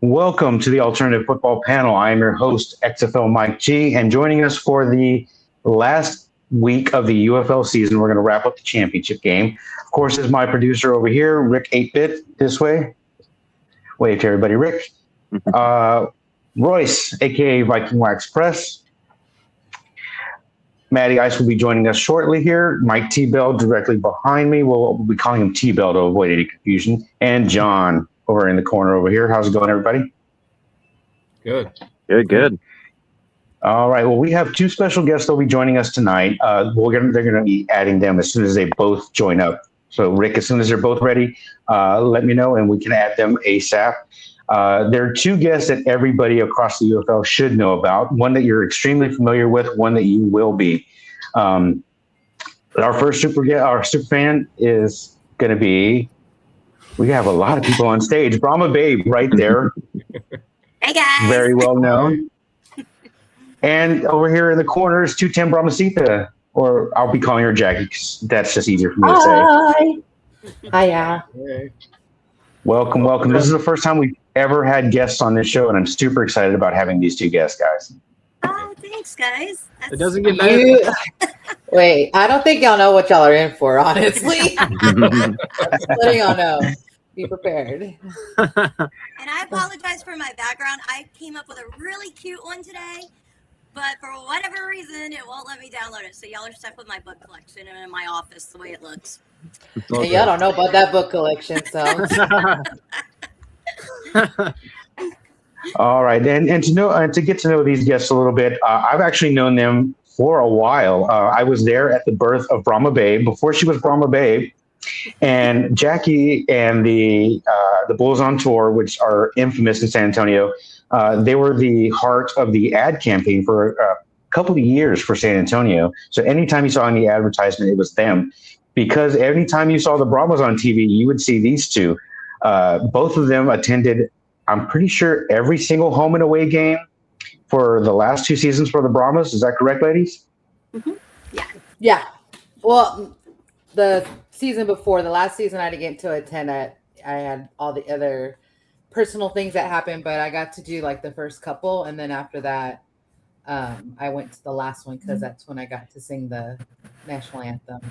Welcome to the Alternative Football Panel. I am your host, XFL Mike G, and joining us for the last week of the UFL season, we're going to wrap up the championship game. Of course, is my producer over here, Rick 8-Bit, this way. Wave to everybody, Rick. Royce, a.k.a. Viking Wax Press. Matty Ice will be joining us shortly here. Mike T-Bell directly behind me. We'll be calling him T-Bell to avoid any confusion. And John over in the corner over here. How's it going, everybody? Good. All right. Well, we have two special guests that'll be joining us tonight. They're going to be adding them as soon as they both join up. So, Rick, as soon as they're both ready, let me know and we can add them ASAP. There are two guests that everybody across the UFL should know about. One that you're extremely familiar with, one that you will be. Our first super fan is going to be. We have a lot of people on stage. Brahma Babe right there. Hey, guys. Very well known. And over here in the corner is 210 Brahmasita, or I'll be calling her Jackie because that's just easier for me to say. Hiya. Hey. Welcome. This is the first time we've ever had guests on this show, and I'm super excited about having these two guests, guys. Oh, thanks, guys. It doesn't get better. Wait, I don't think y'all know what y'all are in for, honestly. Letting y'all know. Be prepared. And I apologize for my background. I came up with a really cute one today, but for whatever reason, it won't let me download it. So y'all are stuck with my book collection and in my office the way it looks. And y'all don't know about that book collection, so. All right, and to get to know these guests a little bit, I've actually known them for a while. I was there at the birth of Brahma Babe before she was Brahma Babe, and Jackie and the Bulls on Tour, which are infamous in San Antonio. They were the heart of the ad campaign for a couple of years for San Antonio. So anytime you saw any advertisement, it was them. Because every time you saw the Brahmas on TV, you would see these two. Both of them attended, I'm pretty sure, every single home and away game for the last two seasons for the Brahmas. Is that correct, ladies? Mm-hmm. Yeah. Well, the season before, the last season, I didn't get to attend. I had all the other personal things that happened, but I got to do like the first couple. And then after that, I went to the last one because that's when I got to sing the national anthem.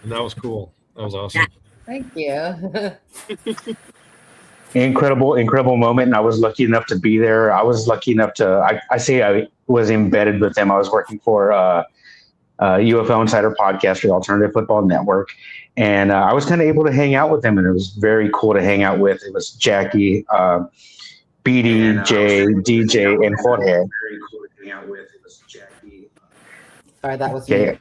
And that was cool. That was awesome. Thank you. Incredible moment. And I was lucky enough to be there. I was lucky enough to, I say I was embedded with them. I was working for UFL Insider Podcast for the Alternative Football Network. And I was kind of able to hang out with them. And it was very cool to hang out with. It was Jackie, BD, Jay, DJ, and Jorge. Very cool to hang out with. It was Jackie. Sorry, that was me.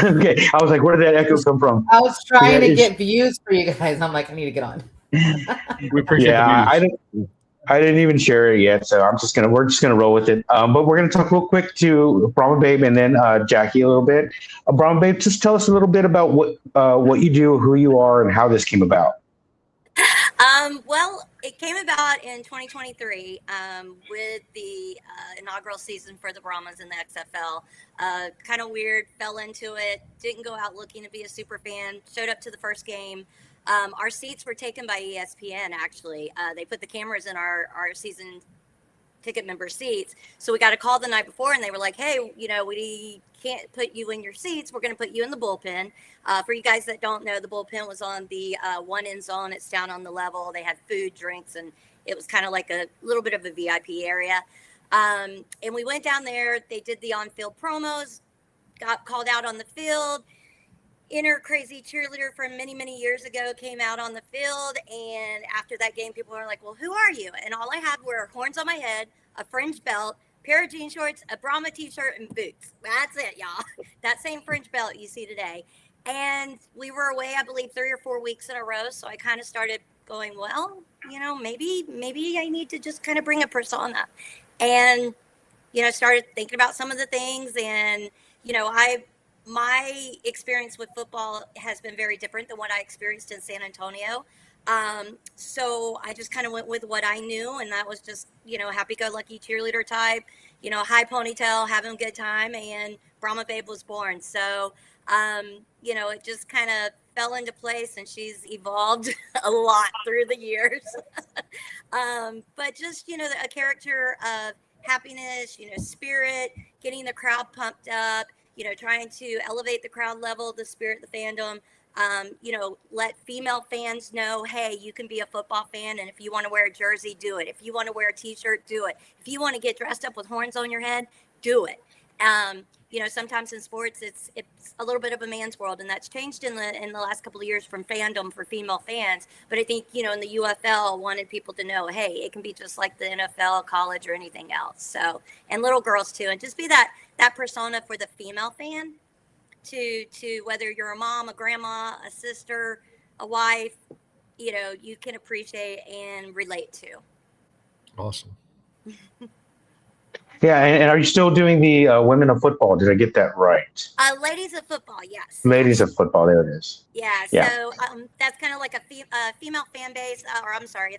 Okay, I was like, where did that echo come from? I was trying to get views for you guys. I'm like, I need to get on. We appreciate the views. I didn't even share it yet, so we're just gonna roll with it. But we're gonna talk real quick to Brahma Babe and then Jackie a little bit. Brahma Babe, just tell us a little bit about what you do, who you are, and how this came about. Well, it came about in 2023 with the inaugural season for the Brahmas in the XFL. Kind of weird, fell into it, didn't go out looking to be a super fan, showed up to the first game. Our seats were taken by ESPN, actually. They put the cameras in our season ticket member seats. So we got a call the night before and they were like, hey, we can't put you in your seats. We're going to put you in the bullpen. For you guys that don't know, the bullpen was on the one end zone. It's down on the level. They had food, drinks, and it was kind of like a little bit of a VIP area. And we went down there. They did the on-field promos, got called out on the field. Inner crazy cheerleader from many, many years ago came out on the field. And after that game, people were like, well, who are you? And all I had were horns on my head, a fringe belt, pair of jean shorts, a Brahma t-shirt, and boots. That's it, y'all. That same fringe belt you see today. And we were away, I believe, 3 or 4 weeks in a row. So I kind of started going, well, maybe I need to just kind of bring a persona. And, started thinking about some of the things. And, my experience with football has been very different than what I experienced in San Antonio. So I just kind of went with what I knew, and that was just, happy-go-lucky cheerleader type, high ponytail, having a good time, and Brahma Babe was born. So, it just kind of fell into place, and she's evolved a lot through the years. But just, a character of happiness, spirit, getting the crowd pumped up, trying to elevate the crowd level, the spirit, the fandom. Let female fans know, hey, you can be a football fan, and if you want to wear a jersey, do it. If you want to wear a T-shirt, do it. If you want to get dressed up with horns on your head, do it. Sometimes in sports, it's a little bit of a man's world, and that's changed in the last couple of years from fandom for female fans. But I think in the UFL wanted people to know, hey, it can be just like the NFL, college, or anything else. So, and little girls too, and just be that persona for the female fan. To whether you're a mom, a grandma, a sister, a wife, you can appreciate and relate to. Awesome. Yeah, and are you still doing the women of football? Did I get that right? Ladies of football, yes. Ladies of football, there it is. Yeah, so that's kind of like a female fan base, a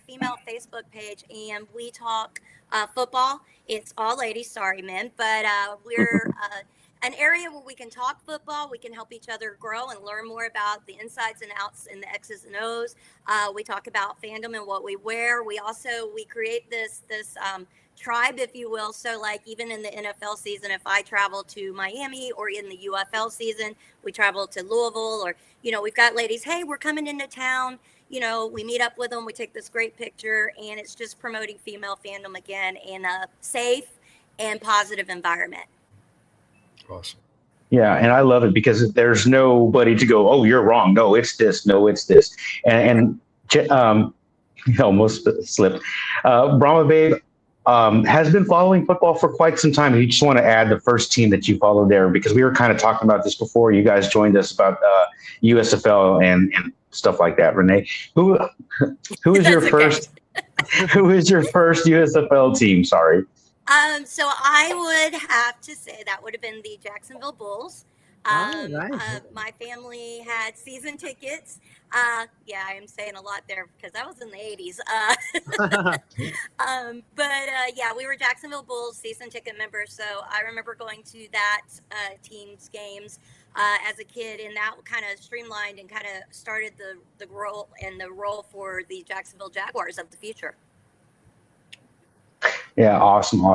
female Facebook page, and we talk football. It's all ladies, sorry, men, but we're an area where we can talk football. We can help each other grow and learn more about the insides and outs and the X's and O's. We talk about fandom and what we wear. We create this tribe, if you will. So like even in the NFL season, if I travel to Miami, or in the UFL season, we travel to Louisville, or, we've got ladies, hey, we're coming into town. We meet up with them. We take this great picture, and it's just promoting female fandom again in a safe and positive environment. Awesome. Yeah, and I love it because there's nobody to go, oh, you're wrong. No, it's this. No, it's this. And almost slipped. Brahma Babe has been following football for quite some time. You just want to add the first team that you followed there, because we were kind of talking about this before you guys joined us about USFL and stuff like that. Renee, who is your first? Who is your first USFL team? Sorry. So I would have to say that would have been the Jacksonville Bulls. Nice. My family had season tickets. Yeah, I am saying a lot there because that was in the 80s. Yeah, we were Jacksonville Bulls season ticket members. So I remember going to that team's games as a kid, and that kind of streamlined and kind of started the role for the Jacksonville Jaguars of the future. Yeah, awesome.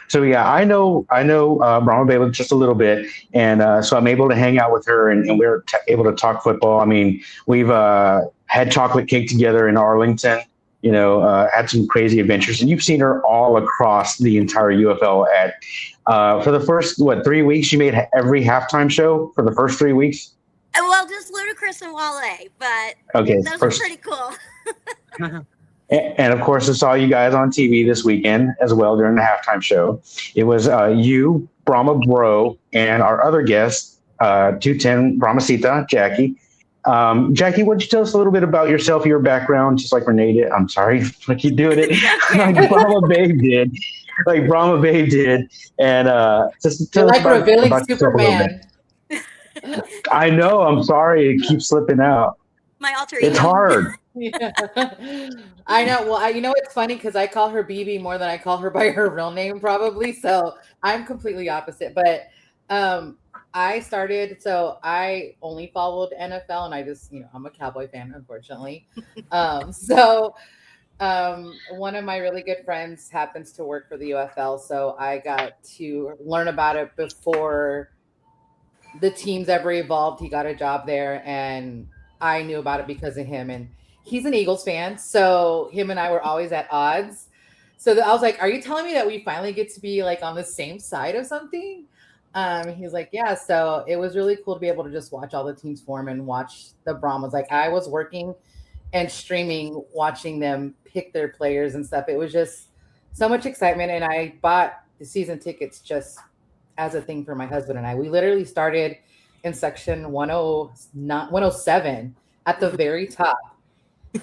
So yeah, I know Brahma Babe just a little bit, and so I'm able to hang out with her, and we're able to talk football. I mean, we've had chocolate cake together in Arlington. Had some crazy adventures, and you've seen her all across the entire UFL. For the first 3 weeks, she made every halftime show for the first 3 weeks. Well, just Ludacris and Wale, but okay, those were pretty cool. And of course, I saw you guys on TV this weekend as well during the halftime show. It was you, Brahma Bro, and our other guest, 210 Brahmasita, Jackie. Jackie, why don't you tell us a little bit about yourself, your background, just like Renee did? I'm sorry, I keep doing it. Like Brahma Babe did. And just tell us about Superman. I know, I'm sorry, it keeps slipping out. My alter ego. It's hard. Yeah. I know. Well, it's funny because I call her BB more than I call her by her real name, probably. So I'm completely opposite. But I only followed NFL, and I just, I'm a Cowboy fan, unfortunately. One of my really good friends happens to work for the UFL, so I got to learn about it before the teams ever evolved. He got a job there, and I knew about it because of him. And he's an Eagles fan, so him and I were always at odds. So I was like, are you telling me that we finally get to be like on the same side of something? He's like, yeah. So it was really cool to be able to just watch all the teams form and watch the Brahmas. Like I was working and streaming, watching them pick their players and stuff. It was just so much excitement. And I bought the season tickets just as a thing for my husband and I. We literally started in section 107 at the very top.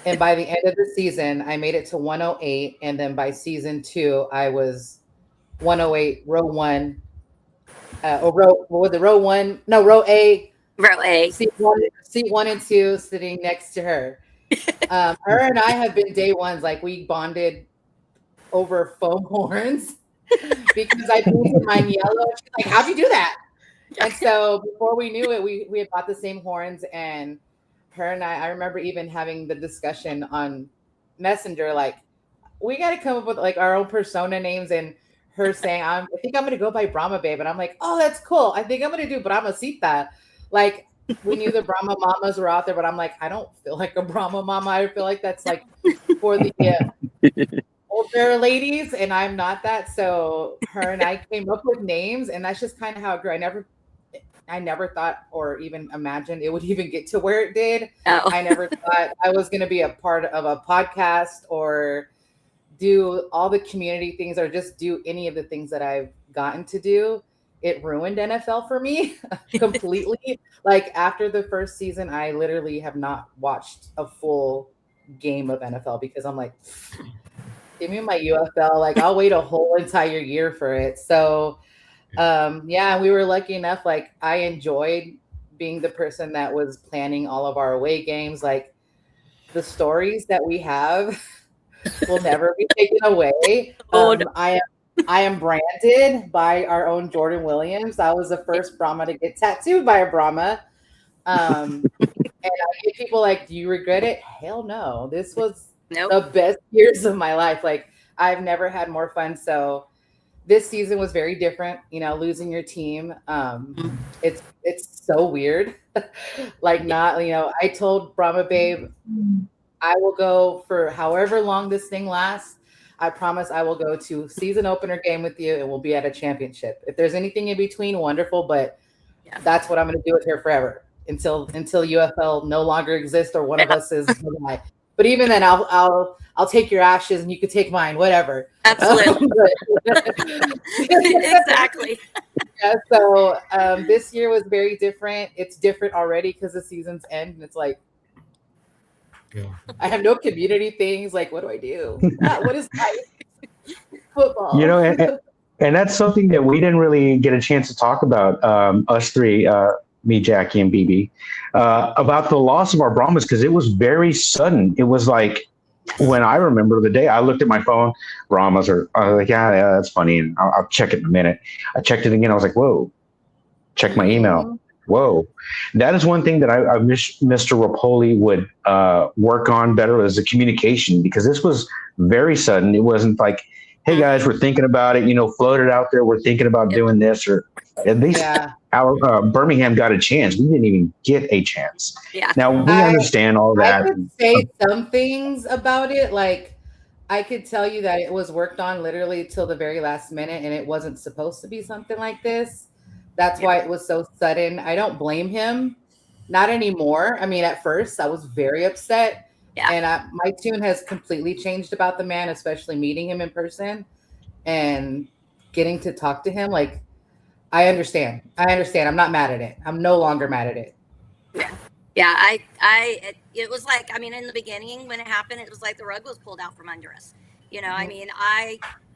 And by the end of the season, I made it to 108. And then by season 2, I was 108, row 1. Row 1? No, row A. Row A. Seat 1 and 2, sitting next to her. Her and I have been day ones. Like we bonded over foam horns because I painted mine yellow. She's like, how'd you do that? And so before we knew it, we had bought the same horns, and her and I remember even having the discussion on Messenger, like, we got to come up with like our own persona names, and her saying, I think I'm going to go by Brahma Babe. And I'm like, oh, that's cool. I think I'm going to do Brahma Sita. Like, we knew the Brahma Mamas were out there, but I'm like, I don't feel like a Brahma Mama. I feel like that's like for the older ladies, and I'm not that. So her and I came up with names, and that's just kind of how it grew. I never thought or even imagined it would even get to where it did. Oh. I never thought I was going to be a part of a podcast or do all the community things or just do any of the things that I've gotten to do. It ruined NFL for me completely. Like, after the first season, I literally have not watched a full game of NFL because I'm like, give me my UFL. Like, I'll wait a whole entire year for it. So, yeah, we were lucky enough. Like, I enjoyed being the person that was planning all of our away games. Like, the stories that we have will never be taken away. I am branded by our own Jordan Williams. I was the first Brahma to get tattooed by a Brahma. And I get people like, do you regret it? Hell no. This was the best years of my life. Like, I've never had more fun. So this season was very different, losing your team. It's so weird. Like, not, I told Brahma Babe, I will go for however long this thing lasts. I promise I will go to season opener game with you and we'll be at a championship. If there's anything in between, wonderful, but that's what I'm going to do with her forever until UFL no longer exists or one of us is alive. But even then, I'll take your ashes and you could take mine, whatever. Absolutely. Exactly. Yeah, so this year was very different. It's different already because the seasons end and it's like, I have no community things. Like, what do I do? What is football? And that's something that we didn't really get a chance to talk about, us three, me, Jackie, and BB, about the loss of our Brahmas, because it was very sudden. It was like, when I remember the day, I looked at my phone, Brahmas, I was like, yeah, that's funny, and I'll check it in a minute. I checked it again. I was like, whoa, check my email. Whoa. That is one thing that I wish Mr. Rapoli would work on better, as the communication, because this was very sudden. It wasn't like, hey guys, we're thinking about it, float it out there. We're thinking about doing this, or at least our Birmingham got a chance. We didn't even get a chance. Yeah. Now we understand all that. I could say some things about it. Like, I could tell you that it was worked on literally till the very last minute, and it wasn't supposed to be something like this. That's why it was so sudden. I don't blame him. Not anymore. I mean, at first I was very upset. Yeah. And my tune has completely changed about the man, especially meeting him in person and getting to talk to him. Like, I understand. I'm not mad at it. I'm no longer mad at it. Yeah. Yeah. It was like, I mean, in the beginning when it happened, it was like the rug was pulled out from under us. I mean,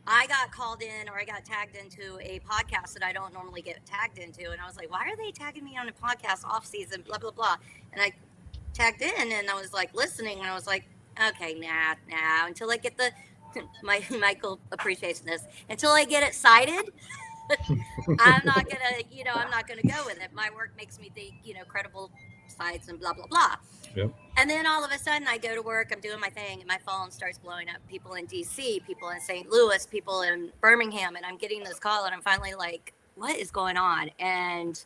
I got called in, or I got tagged into a podcast that I don't normally get tagged into. And I was like, why are they tagging me on a podcast off season, blah, blah, blah. And I tagged in and I was like listening, and I was like, okay, nah, until I get Michael appreciates this, until I get it cited. I'm not gonna go with it. My work makes me think, credible sites and blah, blah, blah. Yep. And then all of a sudden I go to work, I'm doing my thing, and my phone starts blowing up. People in DC, people in St. Louis, people in Birmingham, and I'm getting this call, and I'm finally like, what is going on? And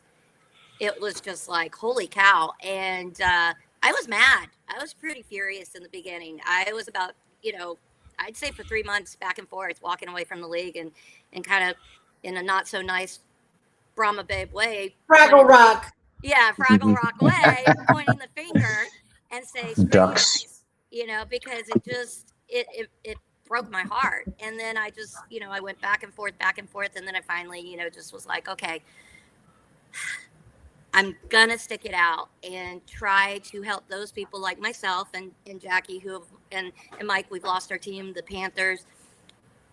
it was just like, holy cow. And I was mad. I was pretty furious in the beginning. I was about, I'd say for 3 months back and forth, walking away from the league and kind of in a not so nice Brahma Babe way. Fraggle Rock. Yeah, Fraggle Rock way, pointing the finger and say, screw ducks. you guys, because it just, it broke my heart. And then I just, I went back and forth. And then I finally, just was like, okay, I'm going to stick it out and try to help those people like myself and Jackie, and Mike, we've lost our team, the Panthers,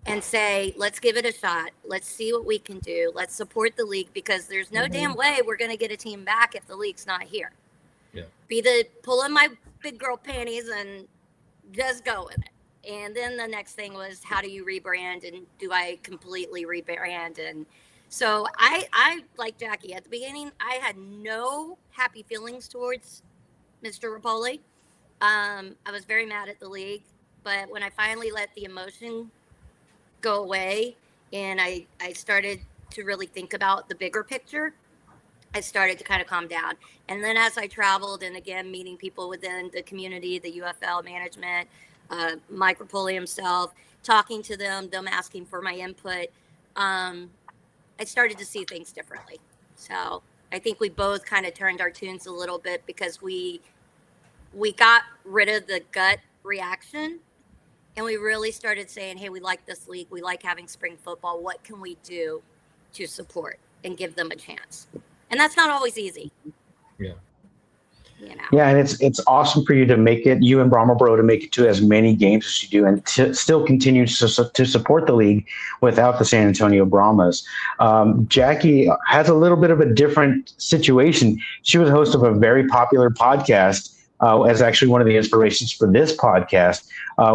and say, let's give it a shot. Let's see what we can do. Let's support the league, because there's no damn way we're going to get a team back if the league's not here. Yeah. Be the pulling my big girl panties and just go with it. And then the next thing was, how do you rebrand, and do I completely rebrand? And so I like Jackie at the beginning, I had no happy feelings towards Mr. Rapoli. I was very mad at the league, but when I finally let the emotion go away and I started to really think about the bigger picture, I started to kind of calm down. And then as I traveled and again, meeting people within the community, the UFL management, Mike Rapoli himself, talking to them asking for my input, I started to see things differently. So I think we both kind of turned our tunes a little bit because we got rid of the gut reaction and we really started saying, hey, we like this league. We like having spring football. What can we do to support and give them a chance? And that's not always easy. Yeah. You know? Yeah, and it's awesome for you to make it, you and Brahma Bro, to make it to as many games as you do, and still continue to support the league without the San Antonio Brahmas. Jackie has a little bit of a different situation. She was host of a very popular podcast, as actually one of the inspirations for this podcast,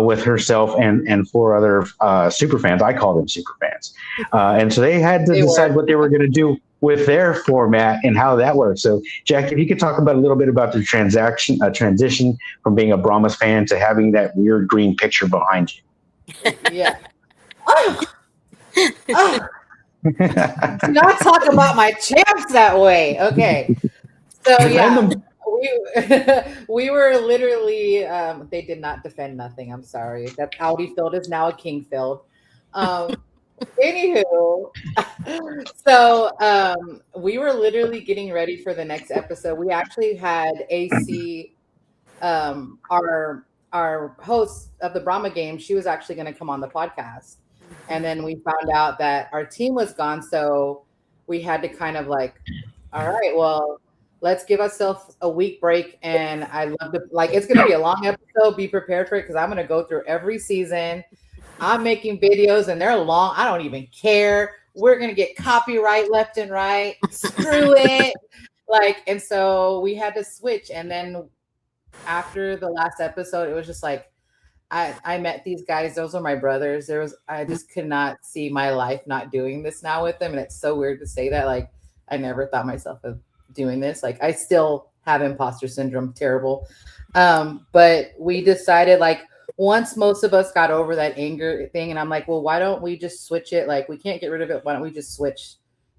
with herself and four other super fans. I call them super fans, and so they had to decide what they were going to do with their format and how that works. So, Jackie, if you could talk about a little bit about the transition from being a Brahmas fan to having that weird green picture behind you. Yeah. Do not talk about my champs that way. Okay. So yeah, we were literally. They did not defend nothing. I'm sorry. That Audi field is now a King field. Anywho, so we were literally getting ready for the next episode. We actually had AC, our host of the Brahma game. She was actually going to come on the podcast, and then we found out that our team was gone. So we had to kind of like, all right, well, let's give ourselves a week break. And I love to it's going to be a long episode. Be prepared for it because I'm going to go through every season. I'm making videos and they're long. I don't even care. We're going to get copyright left and right. Screw it. And so we had to switch. And then after the last episode, it was just like, I met these guys. Those were my brothers. I just could not see my life not doing this now with them. And it's so weird to say that. I never thought myself of doing this. I still have imposter syndrome. Terrible. But we decided once most of us got over that anger thing, and I'm like, well, why don't we just switch it? We can't get rid of it. Why don't we just switch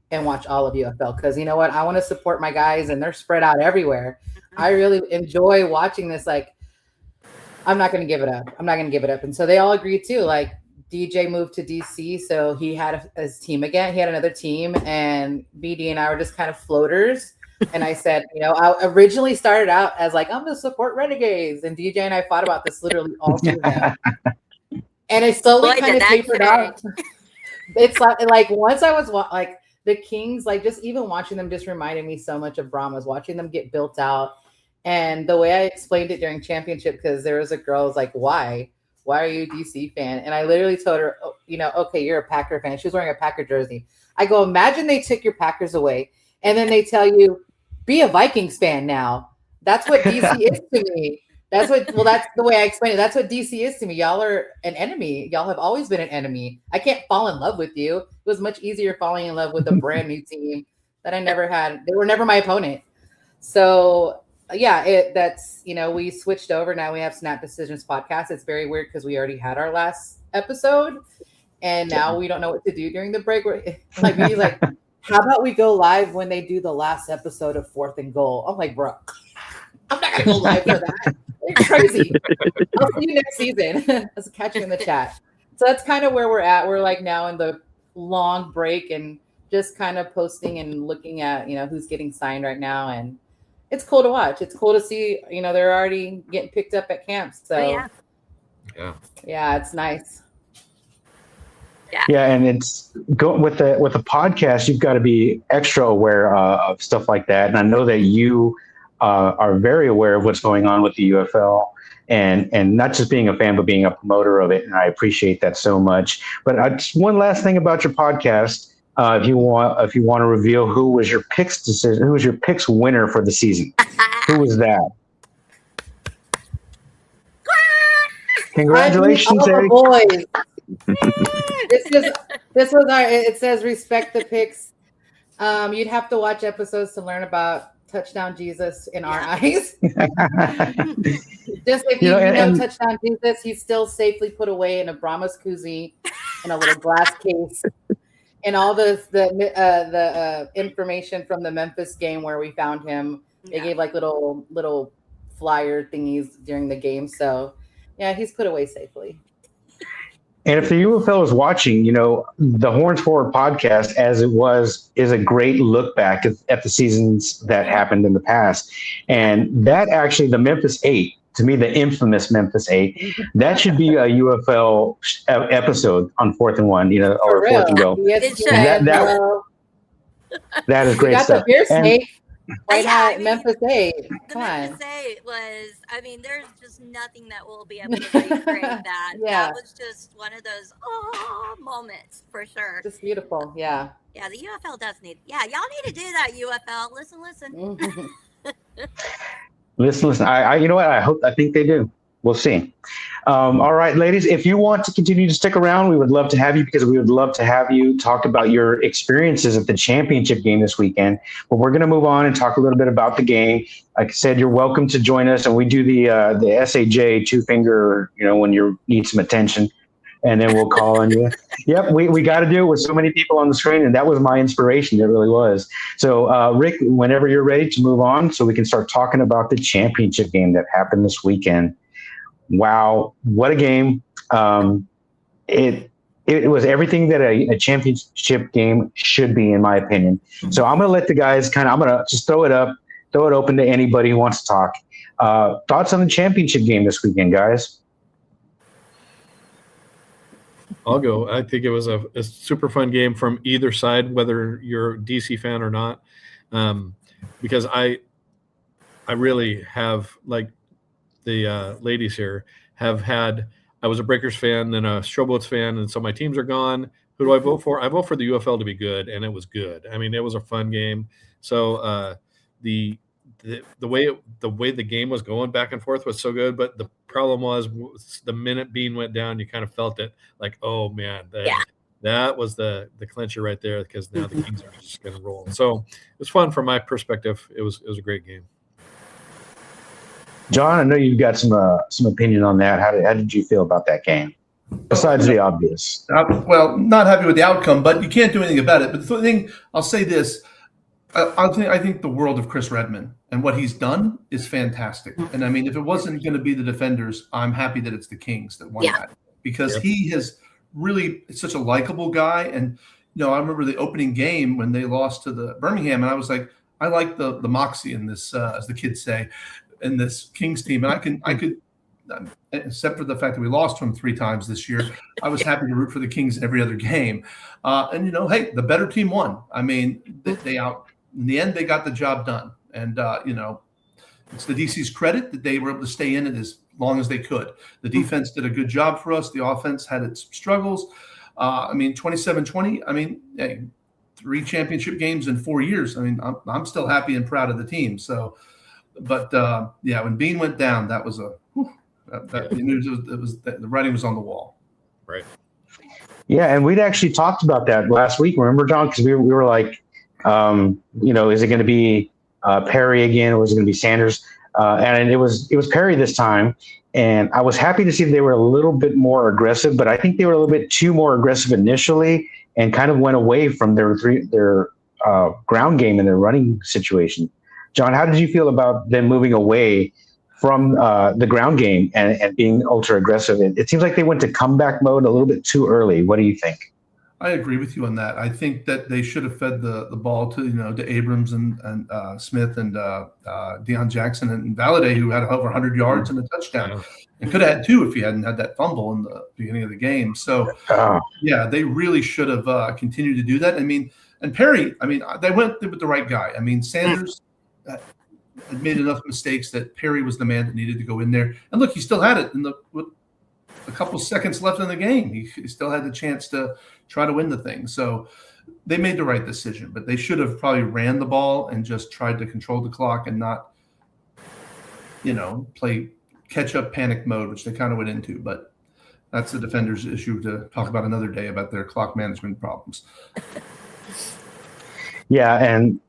and watch all of UFL? Because you know what? I want to support my guys, and they're spread out everywhere. I really enjoy watching this. I'm not going to give it up. I'm not going to give it up. And so they all agreed too. DJ moved to DC, so he had his team again. He had another team, and BD and I were just kind of floaters. And I said, I originally started out as I'm going to support Renegades. And DJ and I fought about this literally all season. And it slowly kind of tapered out. It's once I was the Kings, just even watching them just reminded me so much of Brahmas, watching them get built out. And the way I explained it during championship, because there was a girl who was like, why are you a DC fan? And I literally told her, okay, you're a Packer fan. She was wearing a Packer jersey. I go, imagine they took your Packers away. And then they tell you, be a Vikings fan now. That's what DC is to me. That's the way I explain it. That's what DC is to me. Y'all are an enemy. Y'all have always been an enemy. I can't fall in love with you. It was much easier falling in love with a brand new team that I never had. They were never my opponent. So yeah, we switched over. Now we have Snap Decisions podcast. It's very weird because we already had our last episode and now we don't know what to do during the break. He's like, how about we go live when they do the last episode of 4th and Goal? I'm like, bro, I'm not going to go live for that. It's crazy. I'll see you next season. Let's catch you in the chat. So that's kind of where we're at. We're now in the long break and just kind of posting and looking at, who's getting signed right now. And it's cool to watch. It's cool to see, they're already getting picked up at camps. So yeah, it's nice. Yeah, and it's with a podcast, you've got to be extra aware of stuff like that. And I know that you are very aware of what's going on with the UFL, and not just being a fan, but being a promoter of it. And I appreciate that so much. But just one last thing about your podcast, if you want to reveal who was your picks winner for the season, who was that? Congratulations, Eric. Boys. This was our. It says respect the picks. You'd have to watch episodes to learn about Touchdown Jesus in our eyes. Just if You know, and touchdown Jesus, he's still safely put away in a Brahma's koozie in a little glass case. And all the information from the Memphis game where we found him, they gave like little flyer thingies during the game. So yeah, he's put away safely. And if the UFL is watching, the Horns Forward podcast, as it was, is a great look back at the seasons that happened in the past. And that actually, the Memphis 8, to me, the infamous Memphis 8, that should be a UFL episode on 4th and 1, or 4th and Go. That is great stuff. The beer snake. Memphis 8. The Memphis 8 was, there's just nothing that will be able to recreate that. That was just one of those moments for sure. Just beautiful. Yeah. Yeah, the UFL does need, y'all need to do that, UFL. Listen. Listen. I think they do. We'll see. All right, ladies, if you want to continue to stick around, we would love to have you, because we would love to have you talk about your experiences at the championship game this weekend. But we're going to move on and talk a little bit about the game. Like I said, you're welcome to join us, and we do the SAJ 2-finger, when you need some attention, and then we'll call on you. Yep, we got to do it with so many people on the screen, and that was my inspiration. It really was. So, Rick, whenever you're ready to move on, so we can start talking about the championship game that happened this weekend. Wow, what a game. It was everything that a championship game should be, in my opinion. So I'm going to let the guys I'm going to just throw it open to anybody who wants to talk. Thoughts on the championship game this weekend, guys? I'll go. I think it was a super fun game from either side, whether you're a DC fan or not, because I really have, like the ladies here have had, I was a Breakers fan, then a Showboats fan, and so my teams are gone. Who do I vote for? I vote for the UFL to be good, and it was good. It was a fun game. So the way the game was going back and forth was so good, but the problem was the minute Bean went down, you kind of felt it like, oh man, that was the clincher right there, because now the Kings are just going to roll. So it was fun from my perspective. It was a great game. John, I know you've got some opinion on that. How did you feel about that game? Besides the obvious. Well, not happy with the outcome, but you can't do anything about it. But the thing, I'll say this. I think the world of Chris Redman and what he's done is fantastic. And if it wasn't going to be the Defenders, I'm happy that it's the Kings that won that, because he has really, it's such a likable guy. And, I remember the opening game when they lost to the Birmingham, and I was like, I like the moxie in this, as the kids say, in this Kings team. And I could, except for the fact that we lost to them 3 times this year, I was happy to root for the Kings in every other game. And hey, the better team won. In the end, they got the job done. And, it's the DC's credit that they were able to stay in it as long as they could. The defense did a good job for us. The offense had its struggles. 27-20, hey, 3 championship games in 4 years. I'm still happy and proud of the team. So, but when Bean went down, that was the writing was on the wall. Right. Yeah, and we'd actually talked about that last week. Remember, John? Because we were like, is it going to be Perry again, or was it going to be Sanders? And it was Perry this time. And I was happy to see that they were a little bit more aggressive, but I think they were a little bit too more aggressive initially, and kind of went away from their ground game and their running situation. John, how did you feel about them moving away from the ground game and being ultra aggressive? It seems like they went to comeback mode a little bit too early. What do you think? I agree with you on that. I think that they should have fed the ball to Abrams and Smith and Deion Jackson and Valladay, who had over 100 yards and a touchdown, and could have had 2 if he hadn't had that fumble in the beginning of the game. So, they really should have continued to do that. And Perry, they went with the right guy. Sanders had made enough mistakes that Perry was the man that needed to go in there. And look, he still had it with a couple seconds left in the game. He still had the chance to try to win the thing. So they made the right decision, but they should have probably ran the ball and just tried to control the clock and not, play catch-up panic mode, which they kind of went into. But that's the Defenders' issue to talk about another day, about their clock management problems. Yeah, and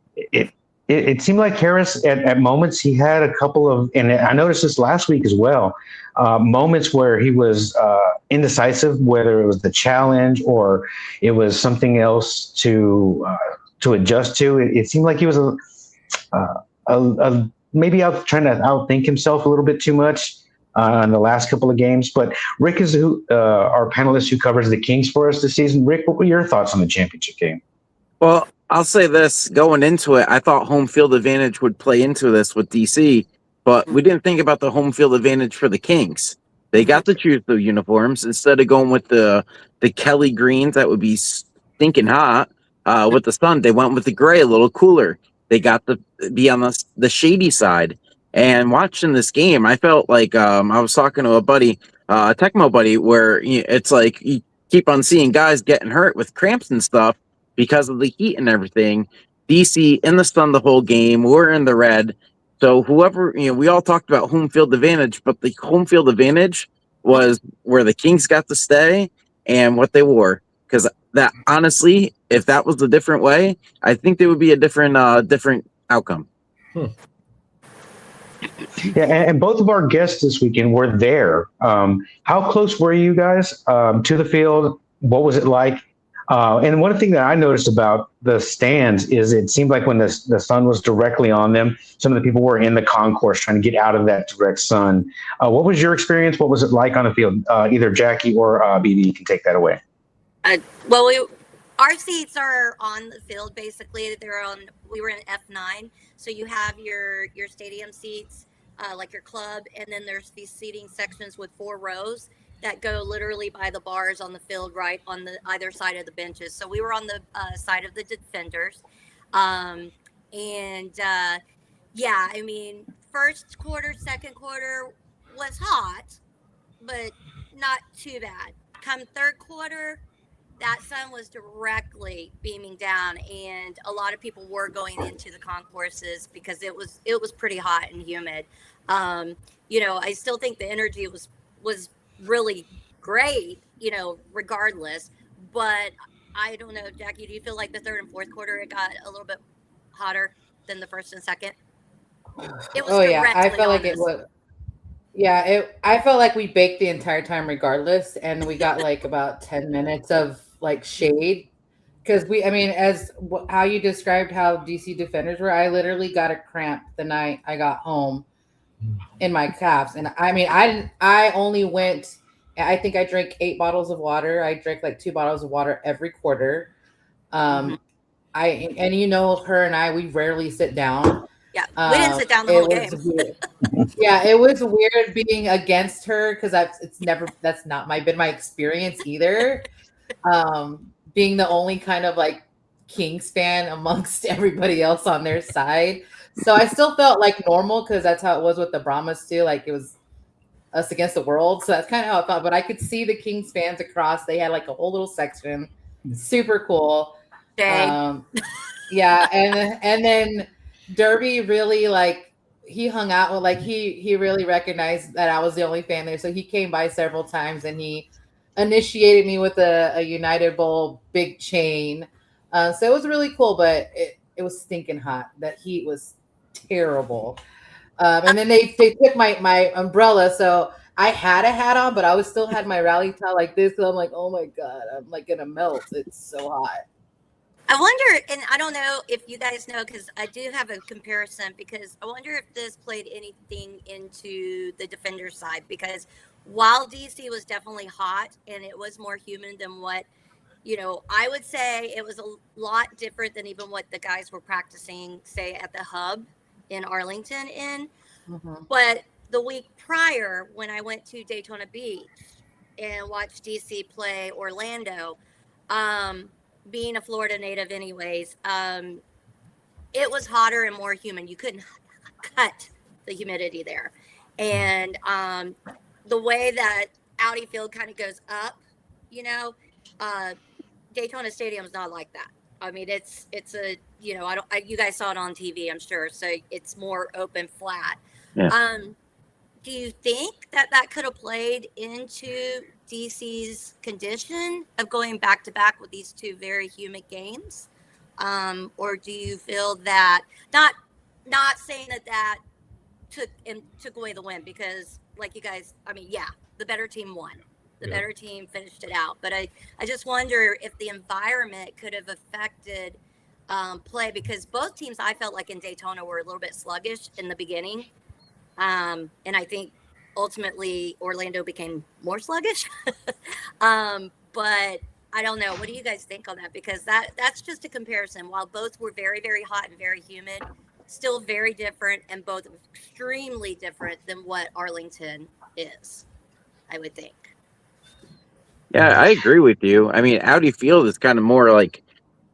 it seemed like Harris at moments he had a couple of, and I noticed this last week as well, moments where he was indecisive, whether it was the challenge or it was something else to adjust to. It seemed like he was maybe out trying to outthink himself a little bit too much in the last couple of games. But Rick is our panelist who covers the Kings for us this season. Rick, what were your thoughts on the championship game? Well, I'll say this, going into it, I thought home field advantage would play into this with DC, but we didn't think about the home field advantage for the Kings. They got to choose the uniforms instead of going with the Kelly greens that would be stinking hot. With the sun, they went with the gray, a little cooler. They got to be on the shady side. And watching this game, I felt like I was talking to a buddy, a Tecmo buddy, where it's like you keep on seeing guys getting hurt with cramps and stuff because of the heat and everything. DC in the sun the whole game. We're in the red. So whoever, we all talked about home field advantage, but the home field advantage was where the Kings got to stay and what they wore. Because that, honestly, if that was a different way, I think there would be a different outcome. Yeah, and both of our guests this weekend were there. How close were you guys to the field? What was it like? And one thing that I noticed about the stands is it seemed like when the sun was directly on them, some of the people were in the concourse trying to get out of that direct sun. What was your experience? What was it like on the field? Either Jackie or BB can take that away. Our seats are on the field. Basically, we were in F9, so you have your stadium seats, like your club, and then there's these seating sections with 4 rows that go literally by the bars on the field, right on the either side of the benches. So we were on the side of the defenders, yeah, I mean, first quarter, second quarter was hot, but not too bad. Come third quarter, that sun was directly beaming down, and a lot of people were going into the concourses because it was pretty hot and humid. I still think the energy was really great, regardless. But I don't know, Jackie, do you feel like the third and fourth quarter it got a little bit hotter than the first and second? It was I felt like it was. Yeah, I felt like we baked the entire time regardless, and we got like about 10 minutes of like shade because how you described how DC defenders were, I literally got a cramp the night I got home in my calves. And I mean, I only went, I think I drank 8 bottles of water. I drank like 2 bottles of water every quarter. Her and I, we rarely sit down. Yeah, we didn't sit down the whole game. Yeah, it was weird being against her because that's not been my experience either. Being the only kind of like Kings fan amongst everybody else on their side. So I still felt like normal because that's how it was with the Brahmas too. Like it was us against the world. So that's kind of how I felt. But I could see the Kings fans across. They had like a whole little section. Super cool. Yeah, and then Derby really he hung out with he really recognized that I was the only fan there, so he came by several times and he initiated me with a United Bowl big chain. So it was really cool, but it was stinking hot. That heat was terrible. And then they took my umbrella, so I had a hat on, but I still had my rally towel like this. So I'm like, oh my god, I'm like gonna melt. It's so hot. I wonder, and I don't know if you guys know, because I do have a comparison, because I wonder if this played anything into the defender side, because while DC was definitely hot and it was more humid than what, I would say it was a lot different than even what the guys were practicing, say, at the hub in Arlington in. Mm-hmm. But the week prior, when I went to Daytona Beach and watched DC play Orlando, being a Florida native anyways, it was hotter and more humid. You couldn't cut the humidity there. And the way that Audi Field kind of goes up, Daytona Stadium is not like that. I mean, it's a, you guys saw it on TV, I'm sure. So it's more open, flat. Yeah. Do you think that could have played into DC's condition of going back to back with these two very humid games? Or do you feel that not saying that took away the win, because like you guys, I mean, yeah, the better team won. The better team finished it out. But I just wonder if the environment could have affected play, because both teams, I felt like in Daytona, were a little bit sluggish in the beginning. And I think ultimately Orlando became more sluggish. But I don't know. What do you guys think on that? Because that's just a comparison. While both were very, very hot and very humid, still very different, and both extremely different than what Arlington is, I would think. Yeah, I agree with you. I mean, Audi Field is kind of more like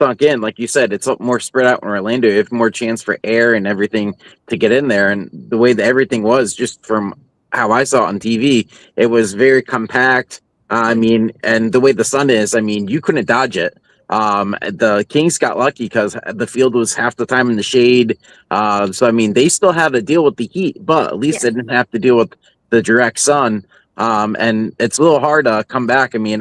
sunk in. Like you said, it's more spread out in Orlando. You have more chance for air and everything to get in there. And the way that everything was, just from how I saw it on TV, it was very compact. I mean, and the way the sun is, I mean, you couldn't dodge it. The Kings got lucky because the field was half the time in the shade. So, I mean, they still had to deal with the heat, but at least they didn't have to deal with the direct sun. And it's a little hard to come back. I mean,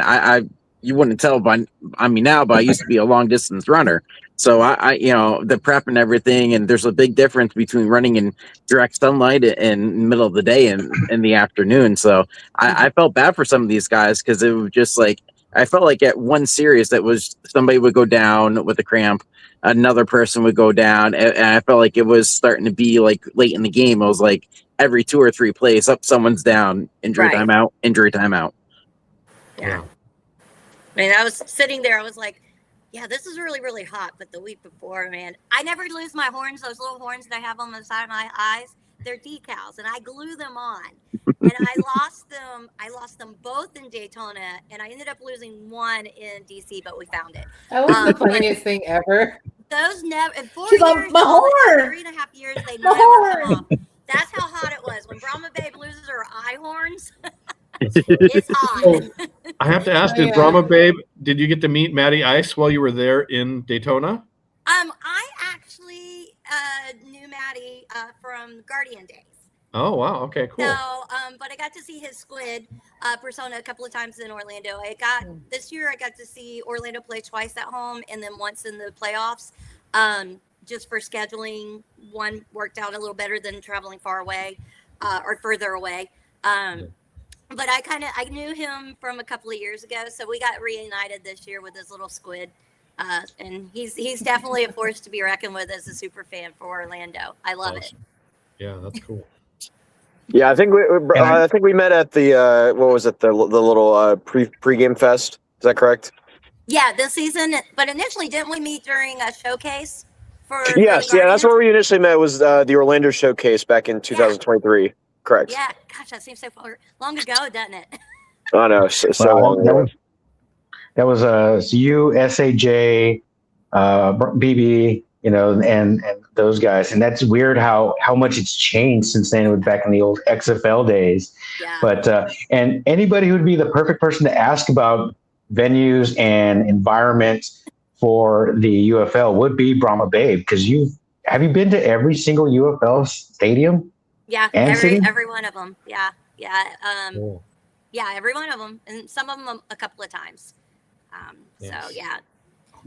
you wouldn't tell by me now, but I used to be a long distance runner. So I the prep and everything, and there's a big difference between running in direct sunlight in the middle of the day and in the afternoon. So I felt bad for some of these guys, because it was just like, I felt like at one series that was somebody would go down with a cramp, another person would go down, and I felt like it was starting to be like late in the game. It was like every 2 or 3 plays, up someone's down, injury timeout, injury timeout. Yeah. I mean, I was sitting there, I was like, yeah, this is really, really hot. But the week before, man, I never lose my horns, those little horns that I have on the side of my eyes. They're decals, and I glue them on. And I lost them both in Daytona, and I ended up losing one in DC, but we found it. That was the funniest thing ever. Those never, in 4 She's years, like, my horn! 3.5 years, they never come off. That's how hot it was. When Brahma Babe loses her eye horns, it's hot. I have to ask, did Brahma Babe, did you get to meet Matty Ice while you were there in Daytona? I actually knew Matty from Guardian Days. Oh, wow. Okay, cool. So, but I got to see his squid persona a couple of times in Orlando. This year I got to see Orlando play twice at home, and then once in the playoffs. Just for scheduling, one worked out a little better than traveling far away or further away. But I knew him from a couple of years ago, so we got reunited this year with his little squid, and he's definitely a force to be reckoned with as a super fan for Orlando. I love it. Yeah, that's cool. Yeah, I think we met at the what was it, the little pregame fest? Is that correct? Yeah, this season, but initially didn't we meet during a showcase? Yes, that's where we initially met, was the Orlando showcase back in 2023. Yeah. Correct. Yeah, gosh, that seems so long ago, doesn't it? I know, so long ago. That was USAJ, BB, and those guys, and that's weird how much it's changed since then. It was back in the old XFL days. Yeah. But and anybody who would be the perfect person to ask about venues and environment for the UFL would be Brahma Babe, because have you been to every single UFL stadium? Yeah, every one of them. Yeah. Cool. Yeah, every one of them, and some of them a couple of times. Yes. So yeah,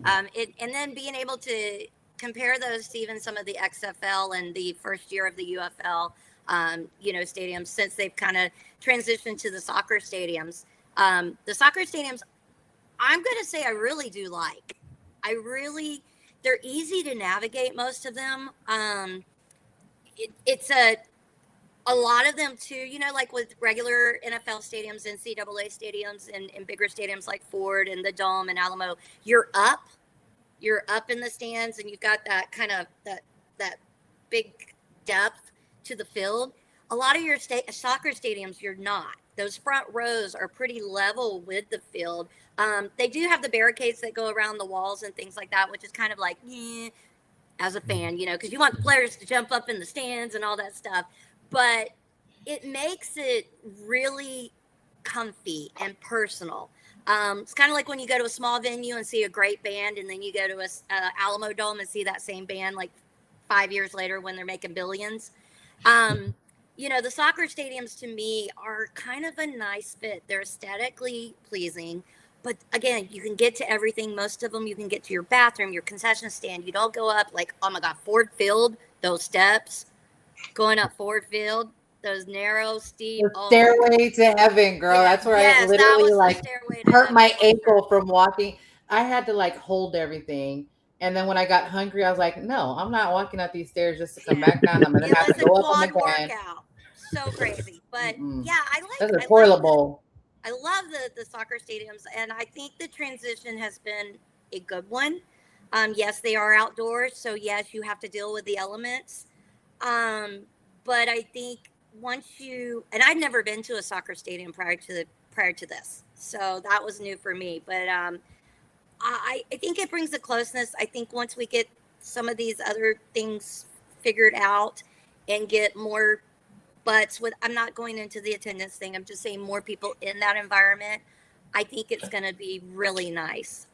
and then being able to compare those to even some of the XFL and the first year of the UFL, stadiums, since they've kind of transitioned to the soccer stadiums. The soccer stadiums, I'm going to say I really do like. They're easy to navigate, most of them. It's a lot of them too, like with regular NFL stadiums, NCAA stadiums, and bigger stadiums like Ford and the Dome and Alamo, you're up in the stands, and you've got that kind of that big depth to the field. A lot of your soccer stadiums, you're not. Those front rows are pretty level with the field. They do have the barricades that go around the walls and things like that, which is kind of like, as a fan, because you want the players to jump up in the stands and all that stuff. But it makes it really comfy and personal. It's kind of like when you go to a small venue and see a great band, and then you go to a Alamo Dome and see that same band like 5 years later when they're making billions. The soccer stadiums to me are kind of a nice fit. They're aesthetically pleasing. But again, you can get to everything. Most of them, you can get to your bathroom, your concession stand. You don't go up like, oh my God, Ford Field, those steps, going up Ford Field, those narrow, steep. The Oh my God. stairway to heaven, girl. Yeah, That's where I yes, that literally was the like stairway to hurt my heaven for ankle sure. from walking. I had to like hold everything. And then when I got hungry, I was like, no, I'm not walking up these stairs just to come Yeah. back down. I'm gonna It have was to a go up them quad again. workout. So crazy. But Mm-mm. yeah, That's a I like toilet bowl. I love the soccer stadiums, and I think the transition has been a good one. Yes, they are outdoors, so yes, you have to deal with the elements. Um, but I think once you and I'd never been to a soccer stadium prior to this, so that was new for me. But I think it brings a closeness. I think once we get some of these other things figured out and get more but with I'm not going into the attendance thing. I'm just saying more people in that environment. I think it's going to be really nice.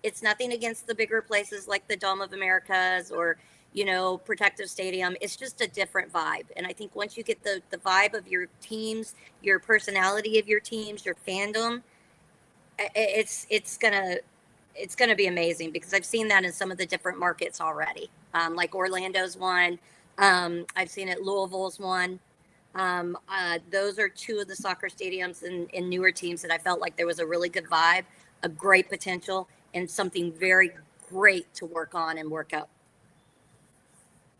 It's nothing against the bigger places like the Dome of Americas or Protective Stadium. It's just a different vibe. And I think once you get the vibe of your teams, your personality of your teams, your fandom, it's gonna be amazing because I've seen that in some of the different markets already. Like Orlando's one. I've seen it. Louisville's one. Those are two of the soccer stadiums in newer teams that I felt like there was a really good vibe, a great potential, and something very great to work on and work up.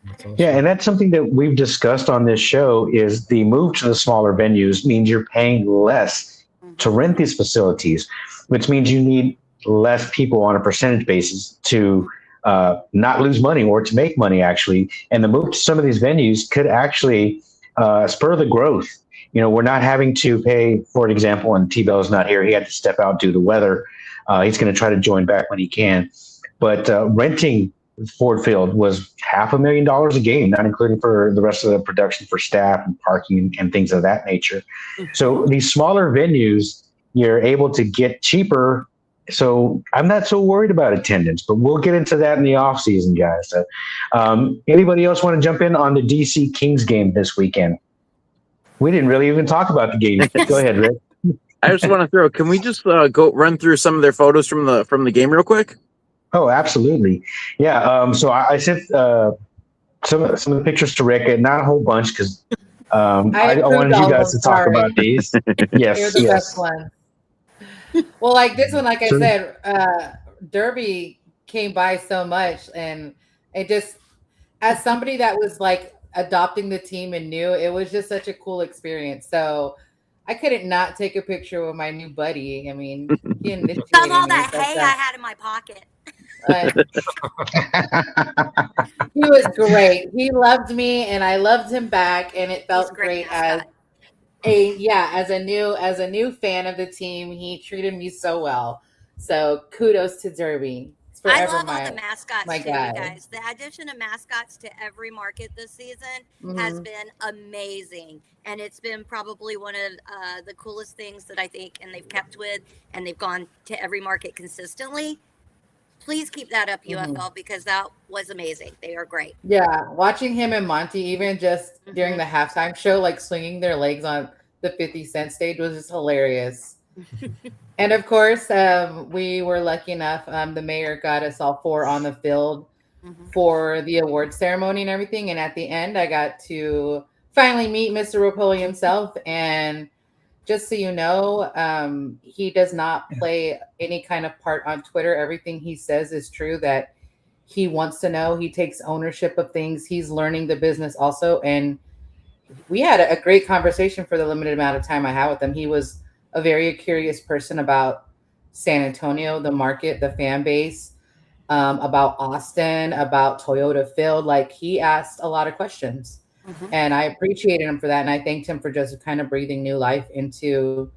Awesome. Yeah, and that's something that we've discussed on this show is the move to the smaller venues means you're paying less to rent these facilities, which means you need less people on a percentage basis to not lose money or to make money, actually. And the move to some of these venues could actually spur the growth. We're not having to pay, for example, and T-Bell's not here. He had to step out due to weather. He's going to try to join back when he can. But renting Ford Field was $500,000 a game, not including for the rest of the production for staff and parking and things of that nature. So these smaller venues, you're able to get cheaper. So I'm not so worried about attendance, but we'll get into that in the off season, guys. So, anybody else want to jump in on the DC Kings game this weekend? We didn't really even talk about the game. Go ahead, Rick. I just want to throw. Can we just go run through some of their photos from the game real quick? Oh, absolutely. Yeah. So I sent some of the pictures to Rick, not a whole bunch because I wanted you guys to talk about these. Yes. They're the best one. Well, like this one, like I said, Derby came by so much, and it just, as somebody that was like adopting the team and new, it was just such a cool experience. So I couldn't not take a picture with my new buddy. I mean, he initiated Of all me, that so hay I had in my pocket. he was great. He loved me, and I loved him back, and it felt great as as a new fan of the team. He treated me so well. So kudos to Derby. It's forever I love all the mascots too, guy. you guys. The addition of mascots to every market this season has been amazing, and it's been probably one of the coolest things that I think. And they've kept with, and they've gone to every market consistently. Please keep that up, UFL, because that was amazing. They are great. Yeah, watching him and Monty, even just during the halftime show, like swinging their legs on the 50 Cent stage was just hilarious. And of course, we were lucky enough. The mayor got us all four on the field for the award ceremony and everything. And at the end, I got to finally meet Mr. Rapoli himself. And just so you know, he does not play any kind of part on Twitter. Everything he says is true, that he wants to know. He takes ownership of things. He's learning the business also. And we had a great conversation for the limited amount of time I had with him. He was a very curious person about San Antonio, the market, the fan base, about Austin, about Toyota Field. Like, he asked a lot of questions. And I appreciated him for that. And I thanked him for just kind of breathing new life into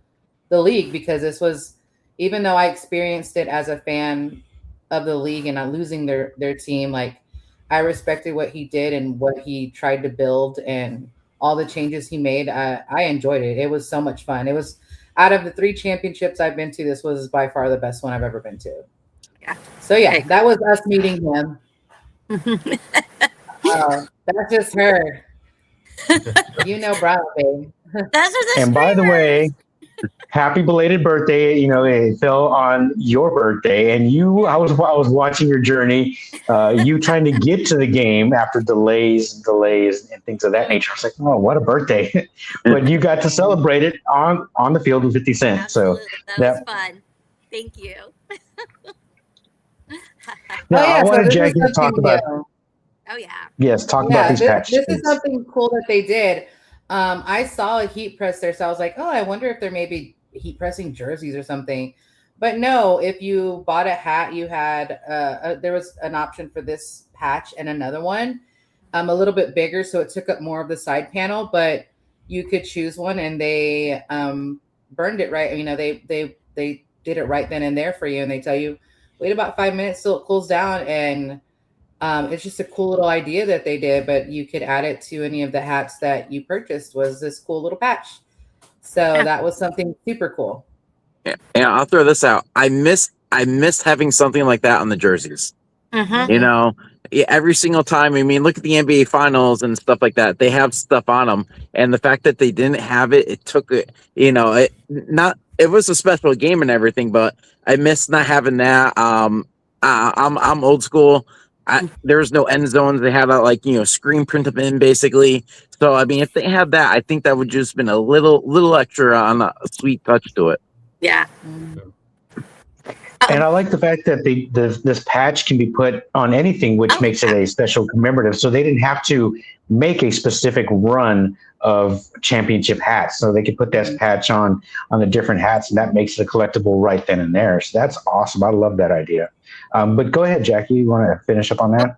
the league, because this was, even though I experienced it as a fan of the league and not losing their team, like, I respected what he did and what he tried to build and all the changes he made. I enjoyed it. It was so much fun. It was, out of the 3 championships I've been to, this was by far the best one I've ever been to. Yeah. So yeah, that was us meeting him. That's just her. You know, Bravo, babe. Those are the And by the way, happy belated birthday. You know, it fell on your birthday, and I was watching your journey. You trying to get to the game after delays, and things of that nature. I was like, oh, what a birthday! But you got to celebrate it on the field with 50 Cent. Absolutely. So That was fun. Thank you. now I wanted this is Jackie to talk something about. new. Oh yeah. Yes, talk about these patches. This is something cool that they did. I saw a heat press there, so I was like, oh, I wonder if they're maybe heat pressing jerseys or something. But no, if you bought a hat, you had there was an option for this patch and another one, a little bit bigger, so it took up more of the side panel. But you could choose one, and they burned it right. You know, they did it right then and there for you, and they tell you wait about 5 minutes till it cools down. And it's just a cool little idea that they did, but you could add it to any of the hats that you purchased. Was this cool little patch? So that was something super cool. Yeah, I'll throw this out. I miss having something like that on the jerseys. Mm-hmm. You know, every single time. I mean, look at the NBA Finals and stuff like that. They have stuff on them, and the fact that they didn't have it, it took it. You know, it was a special game and everything, but I miss not having that. I'm old school. There was no end zones. They had a screen print them in basically. So I mean, if they had that, I think that would just been a little extra on a sweet touch to it. Yeah. And I like the fact that this patch can be put on anything, which makes it a special commemorative. So they didn't have to make a specific run of championship hats. So they could put that patch on the different hats, and that makes it a collectible right then and there. So that's awesome. I love that idea. But go ahead, Jackie. You want to finish up on that?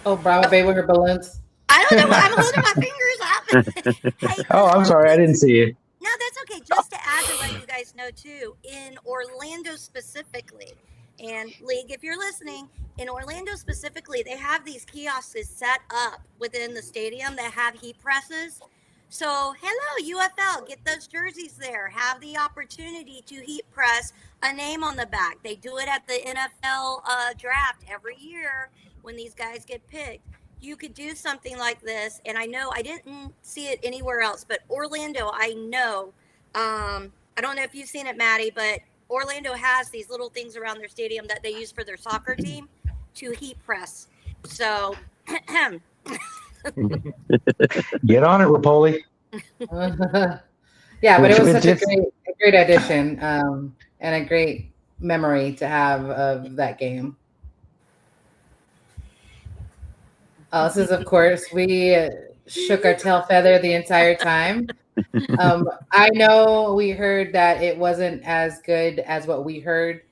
Oh, Bravo Bay with her balloons. I don't know. I'm holding my fingers up. Hey, Oh, I'm sorry. I didn't see you. No, that's okay. Just to add to let you guys know too, in Orlando specifically, and League, if you're listening, in Orlando specifically, they have these kiosks set up within the stadium that have heat presses. So, hello, UFL, get those jerseys there. Have the opportunity to heat press a name on the back. They do it at the NFL draft every year when these guys get picked. You could do something like this, and I know I didn't see it anywhere else, but Orlando, I know. I don't know if you've seen it, Maddie, but Orlando has these little things around their stadium that they use for their soccer team to heat press. So, get on it, Rapoli. Yeah, but it was such a great addition and a great memory to have of that game. This is, of course, we shook our tail feather the entire time. I know we heard that it wasn't as good as what we heard.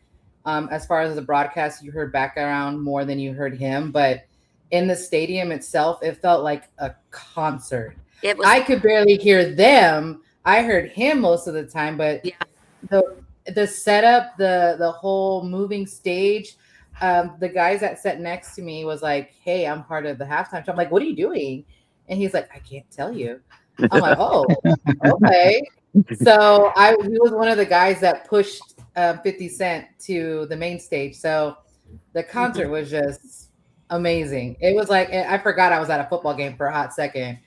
As far as the broadcast, you heard background more than you heard him. But in the stadium itself, it felt like a concert. I could barely hear them. I heard him most of the time, but the setup, the whole moving stage, the guys that sat next to me was like, hey, I'm part of the halftime show. I'm like, what are you doing? And he's like, I can't tell you. I'm like, oh, okay. So he was one of the guys that pushed 50 Cent to the main stage. So the concert was just amazing. It was like, I forgot I was at a football game for a hot second.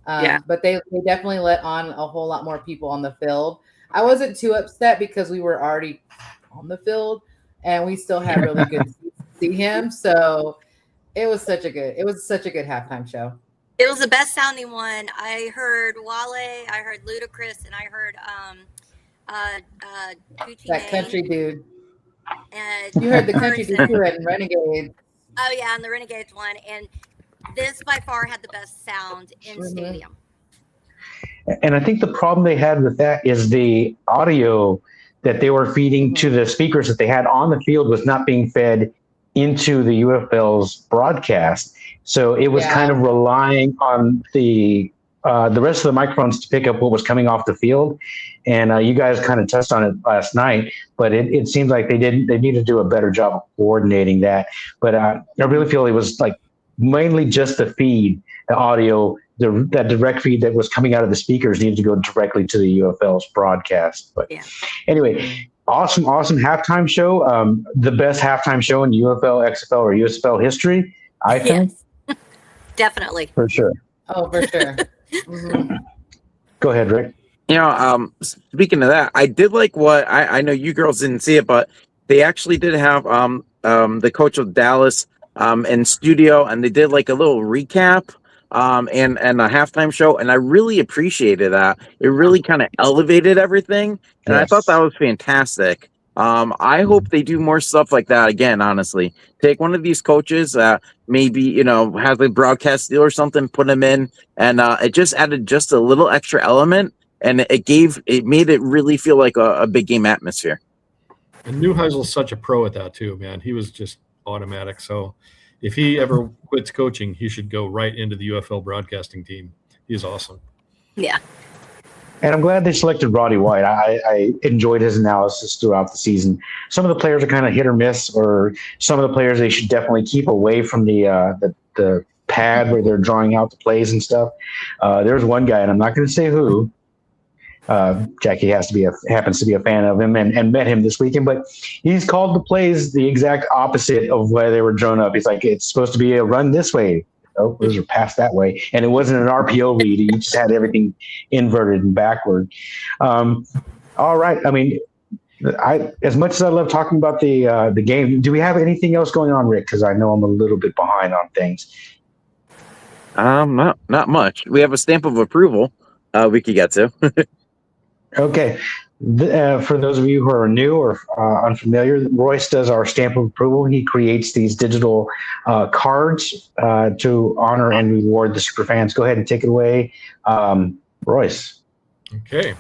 But they definitely let on a whole lot more people on the field. I wasn't too upset because we were already on the field and we still had really good seats to see him. So it was such a good halftime show. It was the best sounding one. I heard Wale, I heard Ludacris, and I heard Gucci that Mane. Country dude. And you heard the Country dude too and Renegade. Oh yeah, and the Renegades one. And this by far had the best sound in stadium. And I think the problem they had with that is the audio that they were feeding to the speakers that they had on the field was not being fed into the UFL's broadcast. So it was kind of relying on the rest of the microphones to pick up what was coming off the field. And you guys kind of touched on it last night, but it seems like they needed to do a better job of coordinating that. But I really feel it was like mainly just the feed, the audio, that direct feed that was coming out of the speakers needed to go directly to the UFL's broadcast. But anyway, awesome halftime show. The best halftime show in UFL, XFL, or USFL history, I think. Yes. Definitely. For sure. Oh, for sure. Go ahead, Rick. Speaking of that, I did like what I know you girls didn't see it, but they actually did have the coach of Dallas in studio, and they did like a little recap and a halftime show, and I really appreciated that. It really kind of elevated everything, and I thought that was fantastic. I hope they do more stuff like that again. Honestly, take one of these coaches, maybe has a broadcast deal or something, put them in, and it just added just a little extra element. And it made it really feel like a big game atmosphere. And Neuheisel's such a pro at that too, man. He was just automatic. So if he ever quits coaching, he should go right into the UFL broadcasting team. He's awesome. Yeah. And I'm glad they selected Roddy White. I enjoyed his analysis throughout the season. Some of the players are kind of hit or miss, or some of the players they should definitely keep away from the pad where they're drawing out the plays and stuff. There's one guy, and I'm not going to say who. Jackie happens to be a fan of him and met him this weekend, but he's called the plays the exact opposite of where they were drawn up. He's like, it's supposed to be a run this way. Oh, those are passed that way. And it wasn't an RPO read. He just had everything inverted and backward. All right. I mean, as much as I love talking about the game, do we have anything else going on, Rick? Because I know I'm a little bit behind on things. Not much. We have a stamp of approval we could get to. Okay. For those of you who are new or unfamiliar, Royce does our stamp of approval. He creates these digital cards to honor and reward the Superfans. Go ahead and take it away, Royce. Okay.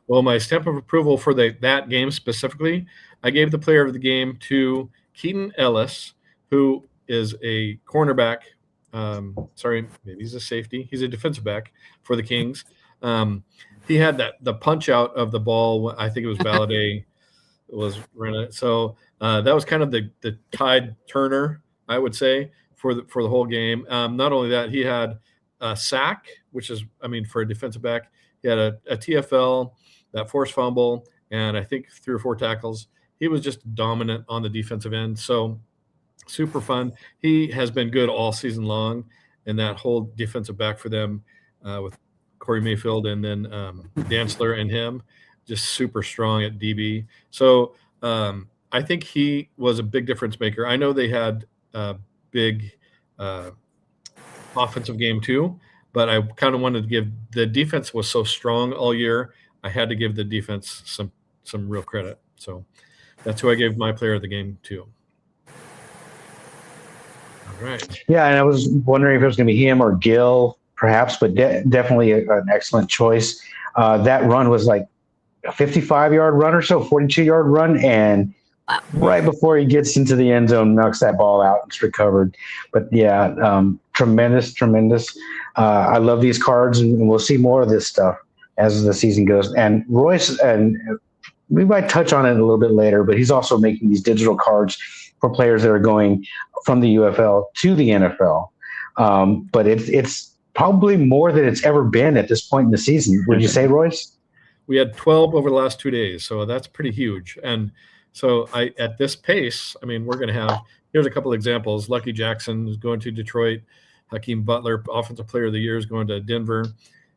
Well, my stamp of approval for that game specifically, I gave the player of the game to Keaton Ellis, who is a cornerback. Maybe he's a safety. He's a defensive back for the Kings. He had the punch out of the ball. I think it was Valladay was running it. So that was kind of the tide turner, I would say, for the whole game. Not only that, he had a sack, which is, for a defensive back, he had a TFL, that forced fumble, and I think 3 or 4 tackles. He was just dominant on the defensive end. So super fun. He has been good all season long, and that whole defensive back for them with Corey Mayfield and then Dantzler and him, just super strong at DB. So I think he was a big difference maker. I know they had a big offensive game too, but I kind of wanted to give the defense was so strong all year. I had to give the defense some real credit. So that's who I gave my player of the game to. All right. Yeah, and I was wondering if it was going to be him or Gil, perhaps, but definitely an excellent choice. That run was like a 55-yard run or so, 42-yard run, and right before he gets into the end zone, knocks that ball out. It's recovered. But yeah, tremendous. I love these cards, and we'll see more of this stuff as the season goes. And Royce, and we might touch on it a little bit later, but he's also making these digital cards for players that are going from the UFL to the NFL. But it's probably more than it's ever been at this point in the season. Would you say, Royce? We had 12 over the last 2 days, so that's pretty huge. And so at this pace, we're going to have, here's a couple examples. Lucky Jackson is going to Detroit. Hakeem Butler, Offensive Player of the Year, is going to Denver.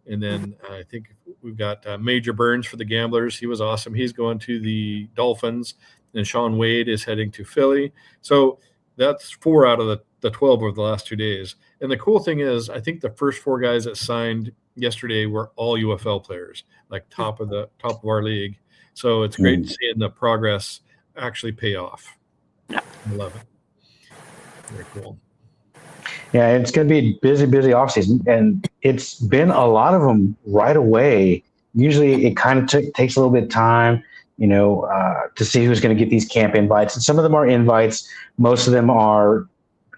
And then I think we've got Major Burns for the Gamblers. He was awesome. He's going to the Dolphins. And Sean Wade is heading to Philly. So that's 4 out of the 12 over the last 2 days. And the cool thing is, I think the first 4 guys that signed yesterday were all UFL players, like top of our league. So it's great seeing the progress actually pay off. Yeah. I love it. Very cool. Yeah, it's going to be busy offseason, and it's been a lot of them right away. Usually it kind of takes a little bit of time, to see who's going to get these camp invites. And some of them are invites. Most of them are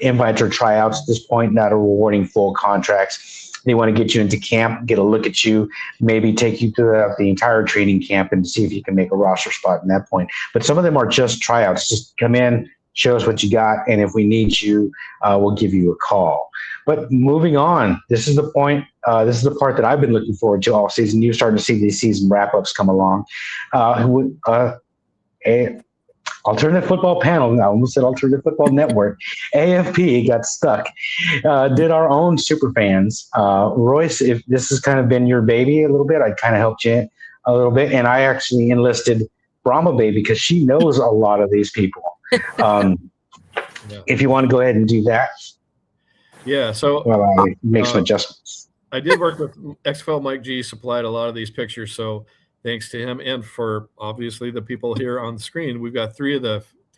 invites or tryouts at this point, not rewarding full contracts. They want to get you into camp, get a look at you, maybe take you throughout the entire training camp and see if you can make a roster spot in that point. But some of them are just tryouts. Just come in, show us what you got, and if we need you, we'll give you a call. But moving on, this is the point. This is the part that I've been looking forward to all season. You're starting to see these season wrap-ups come along. Alternative Football Panel. I almost said Alternative Football Network. AFP got stuck. Did our own Superfans. Royce, if this has kind of been your baby a little bit, I kind of helped you a little bit, and I actually enlisted Brahma Bay because she knows a lot of these people. If you want to go ahead and do that. Yeah. So I make some adjustments. I did work with XFL Mike G, supplied a lot of these pictures. So thanks to him and for obviously the people here on the screen. We've got three of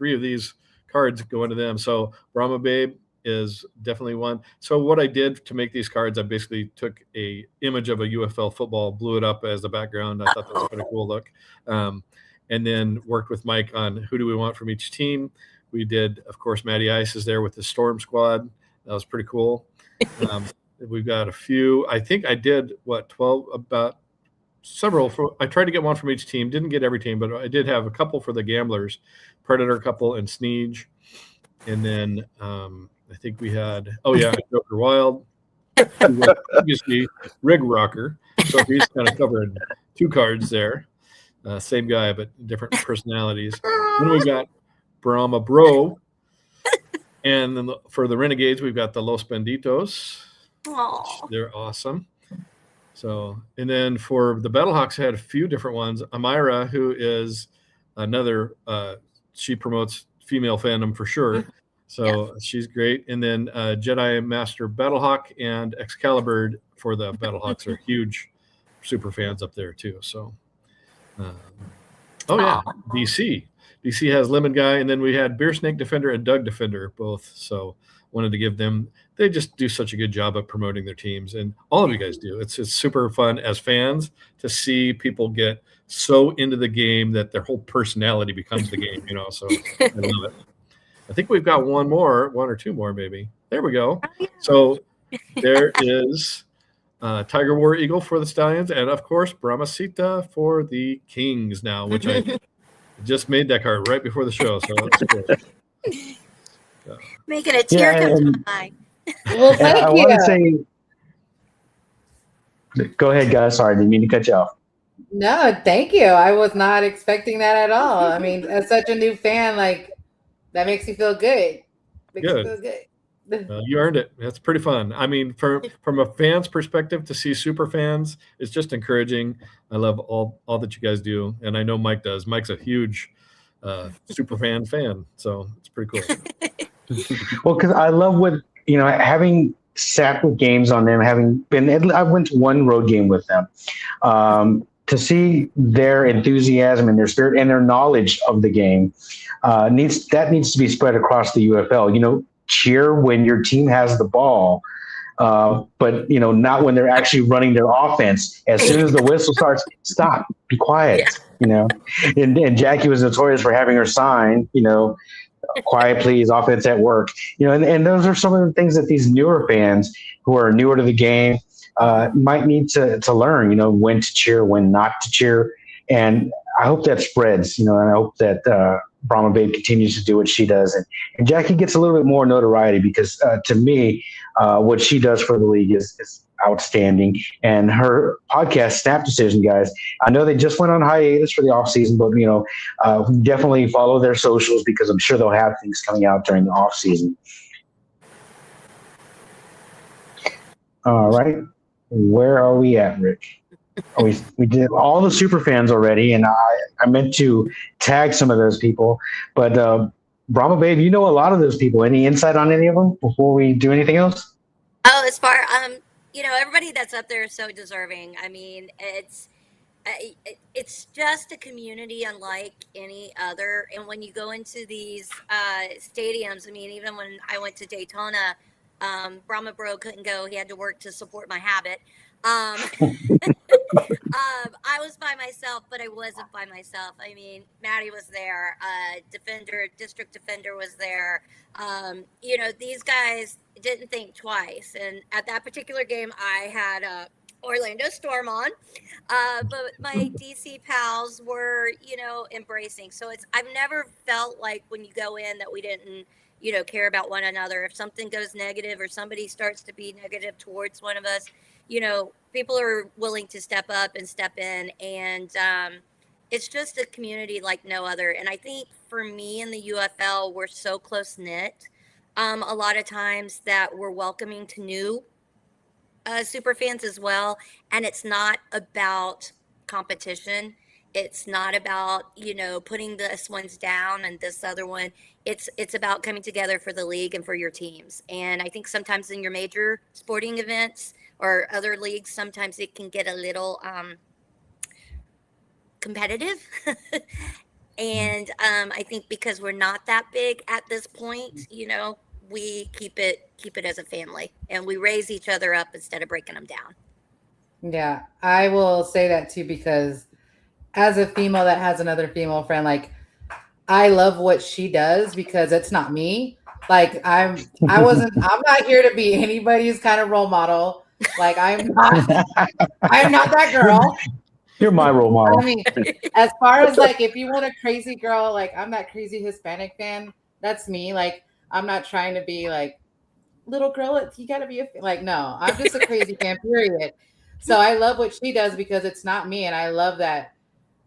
these cards going to them. So Brahma Babe is definitely one. So what I did to make these cards, I basically took a image of a UFL football, blew it up as the background. I thought that was a pretty cool look. And then worked with Mike on who do we want from each team. We did, of course, Matty Ice is there with the Storm Squad. That was pretty cool. We've got a few. I think I did, 12, about several. I tried to get one from each team. Didn't get every team, but I did have a couple for the Gamblers, Predator couple, and Sneege. And then I think we had, Joker Wild, who was previously Rig Rocker. So he's kind of covering two cards there. Same guy, but different personalities. Then we got Brahma Bro. And then for the Renegades, we've got the Los Benditos. They're awesome. So, and then for the Battlehawks, I had a few different ones. Amira, who is another, she promotes female fandom for sure. So she's great. And then Jedi Master Battlehawk and Excalibur for the Battlehawks are huge super fans up there too. So, DC. DC has Lemon Guy, and then we had Beer Snake Defender and Doug Defender both. So wanted to give them, they just do such a good job of promoting their teams, and all of you guys do. It's super fun as fans to see people get so into the game that their whole personality becomes the game, so I love it. I think we've got one or two more maybe. There we go. So there is Tiger War Eagle for the Stallions, and of course Brahmasita for the Kings now, which I just made that card right before the show, so that's cool. Making a tear come to my eye. Well, thank I you. want to say, go ahead, guys. Sorry, didn't mean to cut you off. No, thank you. I was not expecting that at all. I mean, as such a new fan, like that makes you feel good. You earned it. That's pretty fun. I mean, from a fan's perspective, to see super fans, it's just encouraging. I love all that you guys do, and I know Mike does. Mike's a huge super fan, so it's pretty cool. Well, because I love what having sat with games on them, I went to one road game with them. To see their enthusiasm and their spirit and their knowledge of the game needs to be spread across the UFL. Cheer when your team has the ball, but not when they're actually running their offense. As soon as the whistle starts, stop, be quiet. And Jackie was notorious for having her sign, quiet please, offense at work. And those are some of the things that these newer fans who are newer to the game might need to learn. When to cheer, when not to cheer, and I hope that spreads. And I hope that Brahma Babe continues to do what she does, and Jackie gets a little bit more notoriety because to me, what she does for the league is outstanding. And her podcast, Snap Decision, guys, I know they just went on hiatus for the off season, but definitely follow their socials because I'm sure they'll have things coming out during the off season. All right, where are we at, Rick? We did all the super fans already, and I meant to tag some of those people, but Brahma Babe, you know a lot of those people. Any insight on any of them before we do anything else? Oh, as far everybody that's up there is so deserving. I mean, it's just a community unlike any other. And when you go into these stadiums, I mean, even when I went to Daytona, Brahma Bro couldn't go. He had to work to support my habit. I was by myself, but I wasn't by myself. I mean, Maddie was there. District Defender was there. These guys didn't think twice. And at that particular game, I had Orlando Storm on, but my DC pals were, embracing. So I've never felt like when you go in that we didn't, care about one another. If something goes negative or somebody starts to be negative towards one of us, people are willing to step up and step in. And it's just a community like no other. And I think for me in the UFL, we're so close knit. A lot of times that we're welcoming to new super fans as well. And it's not about competition. It's not about, putting this one's down and this other one. It's about coming together for the league and for your teams. And I think sometimes in your major sporting events or other leagues, sometimes it can get a little competitive. And I think because we're not that big at this point, we keep it as a family, and we raise each other up instead of breaking them down. Yeah, I will say that too, because as a female that has another female friend, like, I love what she does because it's not me. Like, I'm not here to be anybody's kind of role model. Like, I'm not that girl. You're my role model. I mean, as far as like, if you want a crazy girl, like, I'm that crazy Hispanic fan. That's me. Like, I'm not trying to be like, little girl, you got to be like, no, I'm just a crazy fan, period. So I love what she does because it's not me. And I love that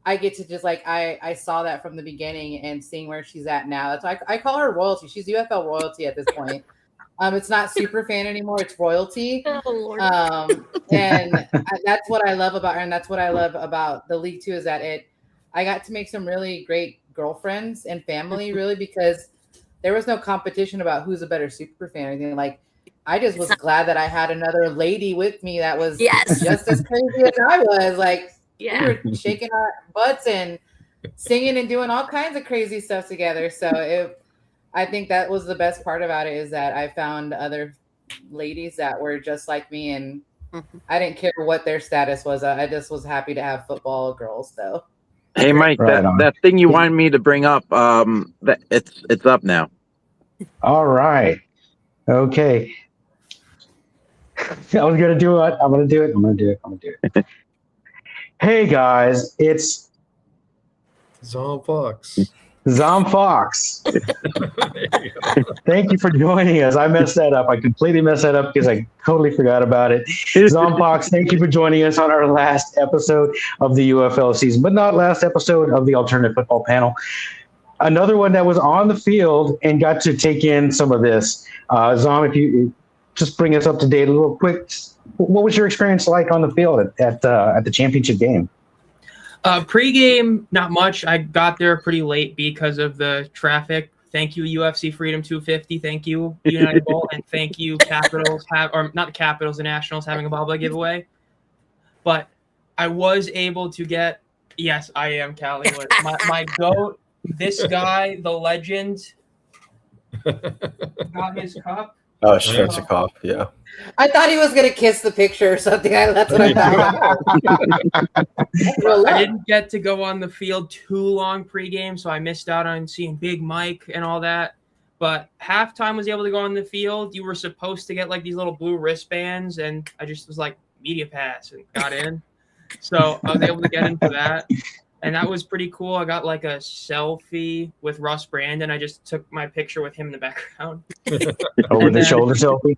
I get to just like, I saw that from the beginning and seeing where she's at now. That's why I call her royalty. She's UFL royalty at this point. It's not super fan anymore. It's royalty. Oh, Lord. And that's what I love about her. And that's what I love about the league too, is that I got to make some really great girlfriends and family, really, because there was no competition about who's a better super fan or anything. Like, I just was glad that I had another lady with me that was just as crazy as I was. Like, we were shaking our butts and singing and doing all kinds of crazy stuff together. So I think that was the best part about it, is that I found other ladies that were just like me, and I didn't care what their status was. I just was happy to have football girls, though. Hey, Mike, that thing you wanted me to bring up, that it's up now. All right. Okay. I was going to do it. I'm going to do it. Hey, guys, it's Zom Fox. Thank you for joining us. I messed that up. I completely messed that up because I totally forgot about it. Zom Fox, thank you for joining us on our last episode of the UFL season, but not last episode of the Alternative Football Panel. Another one that was on the field and got to take in some of this. Zom, if you just bring us up to date a little quick, what was your experience like on the field at the championship game? Pre-game, not much. I got there pretty late because of the traffic. Thank you, UFC Freedom 250. Thank you, United Bowl, and thank you, Capitals, or not the Capitals, the Nationals having a bobblehead giveaway. But I was able to get, yes, I am Callie. My goat, this guy, the legend, got his cup. Oh, Shvensikov, yeah. I thought he was going to kiss the picture or something. That's what I thought. I didn't get to go on the field too long pregame, so I missed out on seeing Big Mike and all that. But halftime was able to go on the field. You were supposed to get like these little blue wristbands, and I just was like, media pass, and got in. So I was able to get into that. And that was pretty cool. I got like a selfie with Russ Brandon. I just took my picture with him in the background. Over the shoulder selfie?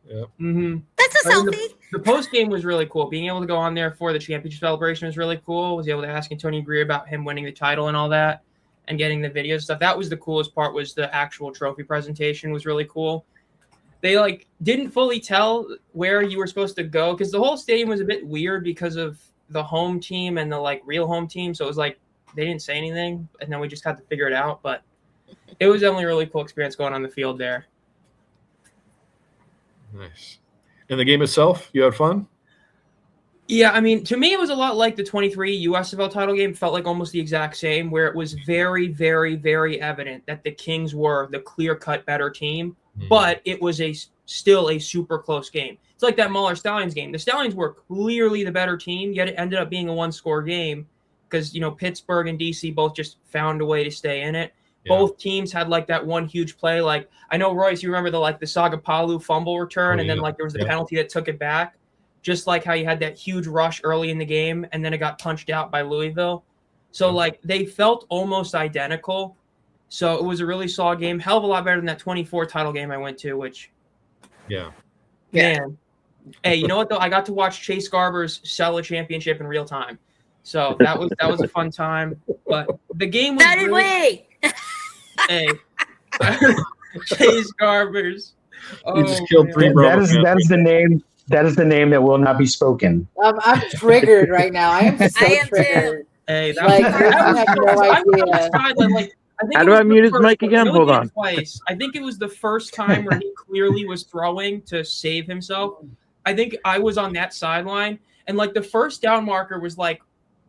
Yep. Mm-hmm. That's a selfie. The post game was really cool. Being able to go on there for the championship celebration was really cool. Was able to ask Antonio Greer about him winning the title and all that, and getting the video stuff. That was the coolest part. Was the actual trophy presentation was really cool. They like didn't fully tell where you were supposed to go because the whole stadium was a bit weird because of the home team and the like real home team. So it was like they didn't say anything, and then we just had to figure it out. But it was definitely a really cool experience going on the field there. Nice. And the game itself, you had fun? Yeah, I mean, to me, it was a lot like the 23 USFL title game. It felt like almost the exact same, where it was very, very, very evident that the Kings were the clear-cut better team, but it was still a super close game. It's like that Mahler-Stallions game. The Stallions were clearly the better team, yet it ended up being a one-score game because, Pittsburgh and DC both just found a way to stay in it. Yeah. Both teams had like that one huge play. Like I know Royce, you remember the Sagapalu fumble return, and then like there was the penalty that took it back. Just like how you had that huge rush early in the game, and then it got punched out by Louisville. So like they felt almost identical. So it was a really solid game. Hell of a lot better than that 24 title game I went to, which man. Hey, you know what though? I got to watch Chase Garbers sell a championship in real time. So that was a fun time. But the game was That did we. hey, Chase Garbers. You just killed 3 Brahma fans. That is the name. That is the name that will not be spoken. I'm triggered right now. I am so I am too. triggered. Hey, that Like, was, you that was have no I was idea. sidelined, like, I think How it do was I the mute his first- mic again? I only Hold did it on. Twice. I think it was the first time where he clearly was throwing to save himself. I think I was on that sideline, and like the first down marker was like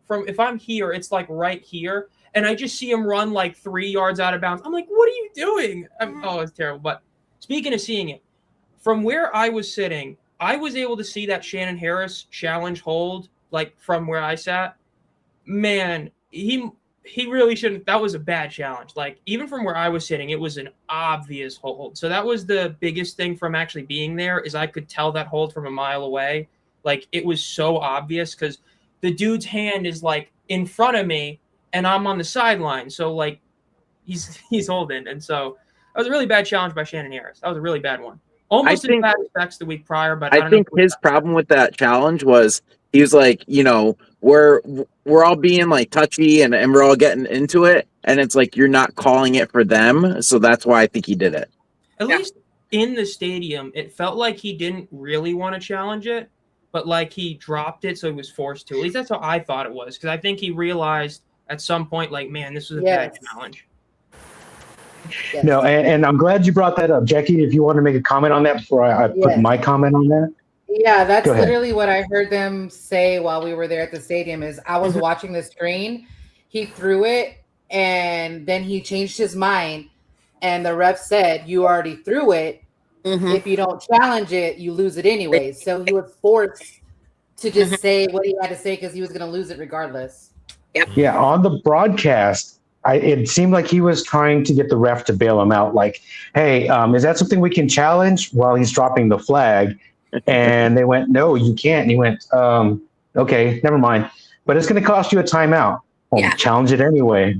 from if I'm here, it's like right here, and I just see him run like 3 yards out of bounds. I'm like, what are you doing? Oh, it's terrible. But speaking of seeing it, from where I was sitting, I was able to see that Shannon Harris challenge hold like from where I sat. Man, he really shouldn't. That was a bad challenge. Like even from where I was sitting, it was an obvious hold. So that was the biggest thing from actually being there is I could tell that hold from a mile away. Like it was so obvious because the dude's hand is like in front of me and I'm on the sideline. So like he's holding. And so that was a really bad challenge by Shannon Harris. That was a really bad one. Almost in bad respects the week prior, but I think his problem with that challenge was he was like, we're all being like touchy and we're all getting into it, and it's like you're not calling it for them, so that's why I think he did it. At least in the stadium, it felt like he didn't really want to challenge it, but like he dropped it, so he was forced to. At least that's how I thought it was, because I think he realized at some point, like, man, this was a bad challenge. Yes. No, and I'm glad you brought that up, Jackie. If you want to make a comment on that before I put my comment on that. Yeah, that's Go ahead. literally what I heard them say while we were there at the stadium. Is I was watching the screen, he threw it, and then he changed his mind, and the ref said, "You already threw it. If you don't challenge it, you lose it anyway." So he was forced to just say what he had to say because he was going to lose it regardless. Yep. Yeah, on the broadcast, it seemed like he was trying to get the ref to bail him out. Like, hey, is that something we can challenge while he's dropping the flag? And they went, no, you can't. And he went, okay, never mind. But it's going to cost you a timeout. Well, challenge it anyway,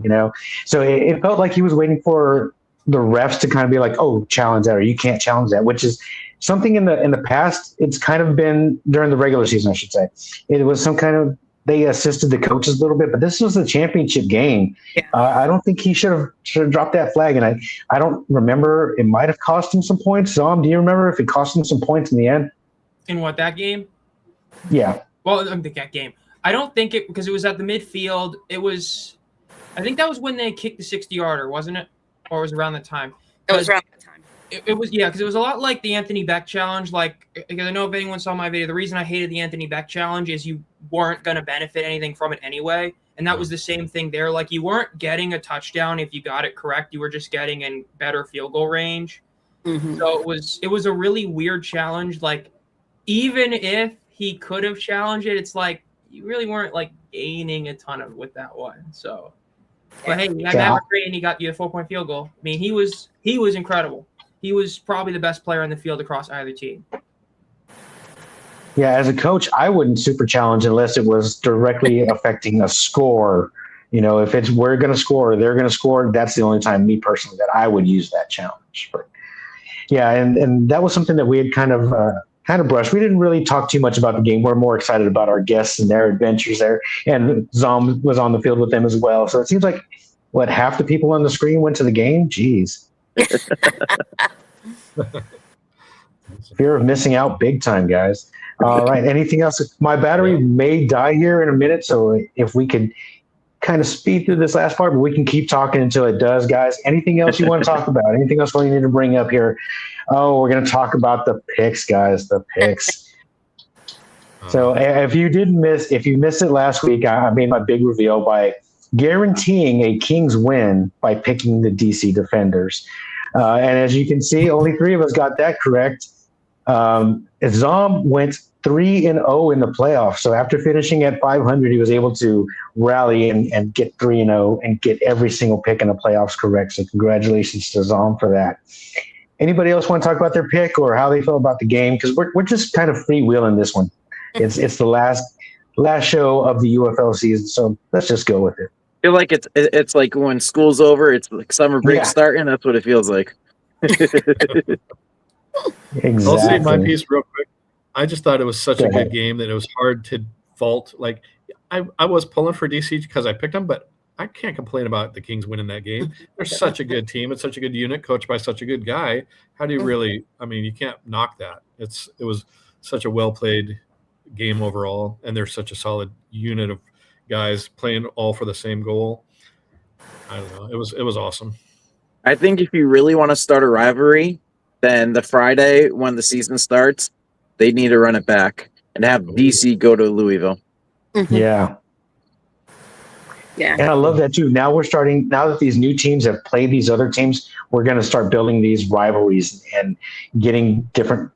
So it felt like he was waiting for the refs to kind of be like, oh, challenge that, or you can't challenge that, which is something in the past. It's kind of been during the regular season, I should say. It was some kind of, they assisted the coaches a little bit, but this was a championship game. Yeah. I don't think he should have dropped that flag. And I don't remember, it might have cost him some points. Zom, do you remember if it cost him some points in the end? In what, that game? Yeah. Well, that game. I don't think it, because it was at the midfield. It was, I think that was when they kicked the 60-yarder, wasn't it? Or it was around that time? It was around that time. It was, because it was a lot like the Anthony Beck challenge. Like, because I know if anyone saw my video, the reason I hated the Anthony Beck challenge is you weren't going to benefit anything from it anyway. And that was the same thing there. Like, you weren't getting a touchdown if you got it correct. You were just getting in better field goal range. So it was a really weird challenge. Like, even if he could have challenged it, it's like you really weren't like gaining a ton of with that one. So, but hey, you had Maverick Gray and he got you a 4-point field goal. I mean, he was incredible. He was probably the best player on the field across either team. Yeah, as a coach, I wouldn't super challenge unless it was directly affecting a score. If it's we're going to score, they're going to score, that's the only time, me personally, that I would use that challenge. But yeah, and that was something that we had kind of brushed. We didn't really talk too much about the game. We're more excited about our guests and their adventures there. And Zom was on the field with them as well. So it seems like, half the people on the screen went to the game? Jeez. Fear of missing out big time, guys. All right. Anything else? My battery may die here in a minute. So if we could kind of speed through this last part, but we can keep talking until it does, guys. Anything else you want to talk about? Anything else we need to bring up here? Oh, we're going to talk about the picks, guys. The picks. So if you missed it last week, I made my big reveal by guaranteeing a Kings win by picking the DC Defenders. And as you can see, only 3 of us got that correct. Zom went 3-0 in the playoffs. So after finishing at 500, he was able to rally and get 3-0 and get every single pick in the playoffs correct. So congratulations to Zom for that. Anybody else want to talk about their pick or how they feel about the game? Because we're just kind of freewheeling this one. It's the last show of the UFL season, so let's just go with it. I feel like it's like when school's over, it's like summer break starting. That's what it feels like. Exactly. I'll say my piece real quick. I just thought it was such a good game that it was hard to fault. Like, I was pulling for DC because I picked them, but I can't complain about the Kings winning that game. They're such a good team. It's such a good unit, coached by such a good guy. How do you really? I mean, you can't knock that. It was such a well played game overall, and they're such a solid unit of guys playing all for the same goal. I don't know. It was awesome. I think if you really want to start a rivalry, then the Friday when the season starts, they need to run it back and have DC go to Louisville. Yeah. Yeah. And I love that too. Now that these new teams have played these other teams, we're going to start building these rivalries and getting different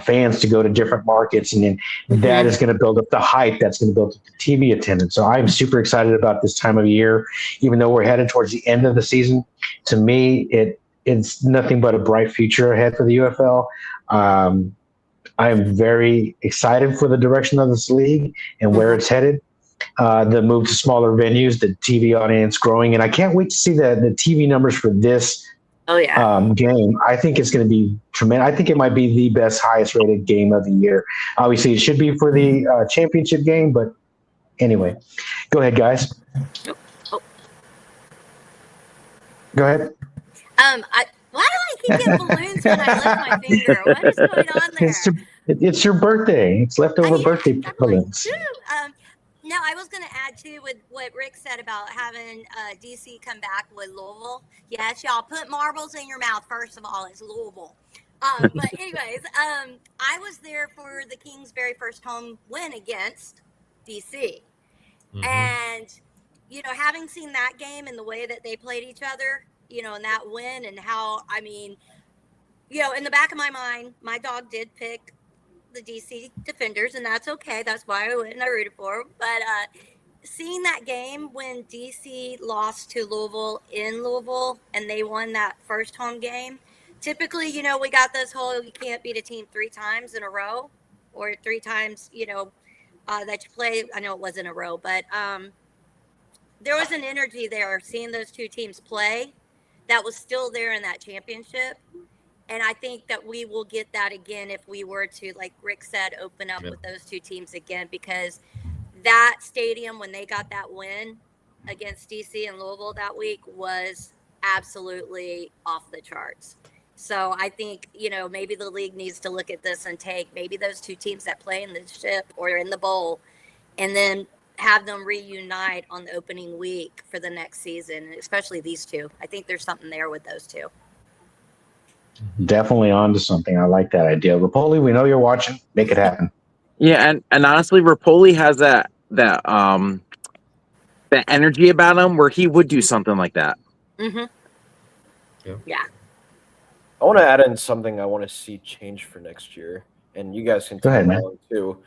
fans to go to different markets. And then that is going to build up the hype. That's going to build up the TV attendance. So I'm super excited about this time of year, even though we're headed towards the end of the season. To me, it's nothing but a bright future ahead for the UFL. I'm very excited for the direction of this league and where it's headed. The move to smaller venues, the TV audience growing, and I can't wait to see the TV numbers for this game. I think it's going to be tremendous. I think it might be the best, highest rated game of the year. Obviously, it should be for the championship game, but anyway, go ahead, guys. Go ahead. Why do I keep getting balloons when I lift my finger? What is going on there? It's your birthday. It's leftover birthday balloons. No, I was going to add too with what Rick said about having DC come back with Louisville. Yes, y'all put marbles in your mouth. First of all, it's Louisville. But anyways, I was there for the Kings' very first home win against DC. And, having seen that game and the way that they played each other, and that win and how, I mean, in the back of my mind, my dog did pick the DC Defenders, and that's okay. That's why I went and I rooted for them. But seeing that game when DC lost to Louisville in Louisville and they won that first home game, typically, we got this whole you can't beat a team 3 times in a row or 3 times, that you play. I know it wasn't a row, but there was an energy there seeing those two teams play that was still there in that championship. And I think that we will get that again if we were to, like Rick said, open up with those two teams again, because that stadium, when they got that win against DC and Louisville that week, was absolutely off the charts. So I think, maybe the league needs to look at this and take maybe those two teams that play in the ship or in the bowl and then have them reunite on the opening week for the next season, especially these two. I think there's something there with those two. Definitely on to something. I like that idea. Rapoli, we know you're watching. Make it happen. Yeah, and honestly, Rapoli has that energy about him where he would do something like that. Yeah. I want to add in something I want to see change for next year, and you guys can go ahead, man. Too.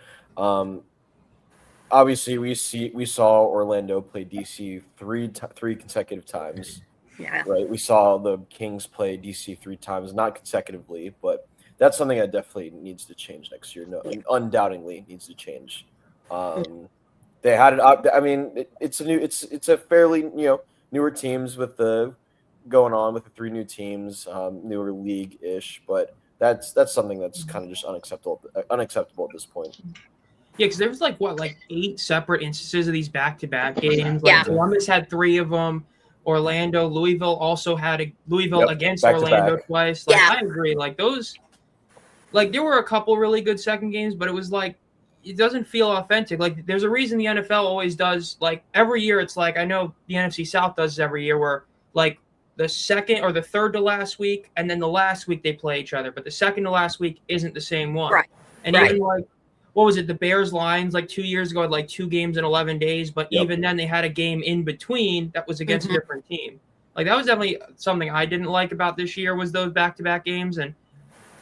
Obviously, we saw Orlando play DC three consecutive times. Yeah. Right. We saw the Kings play DC 3 times, not consecutively, but that's something that definitely needs to change next year. No, undoubtedly needs to change. They had it. I mean, it's a fairly newer teams with the going on with the 3 new teams, newer league ish, but that's something that's kind of just unacceptable at this point. Yeah, because there was like 8 separate instances of these back-to-back games. Yeah. Columbus had 3 of them. Orlando, Louisville also had against Orlando twice. I agree. Those, there were a couple really good second games, but it was it doesn't feel authentic. There's a reason the NFL always does, every year it's I know the NFC South does every year where the second or the third to last week and then the last week they play each other, but the second to last week isn't the same one. Right. And even what was it? The Bears Lions 2 years ago had 2 games in 11 days, but even then they had a game in between that was against a different team. That was definitely something I didn't like about this year was those back-to-back games, and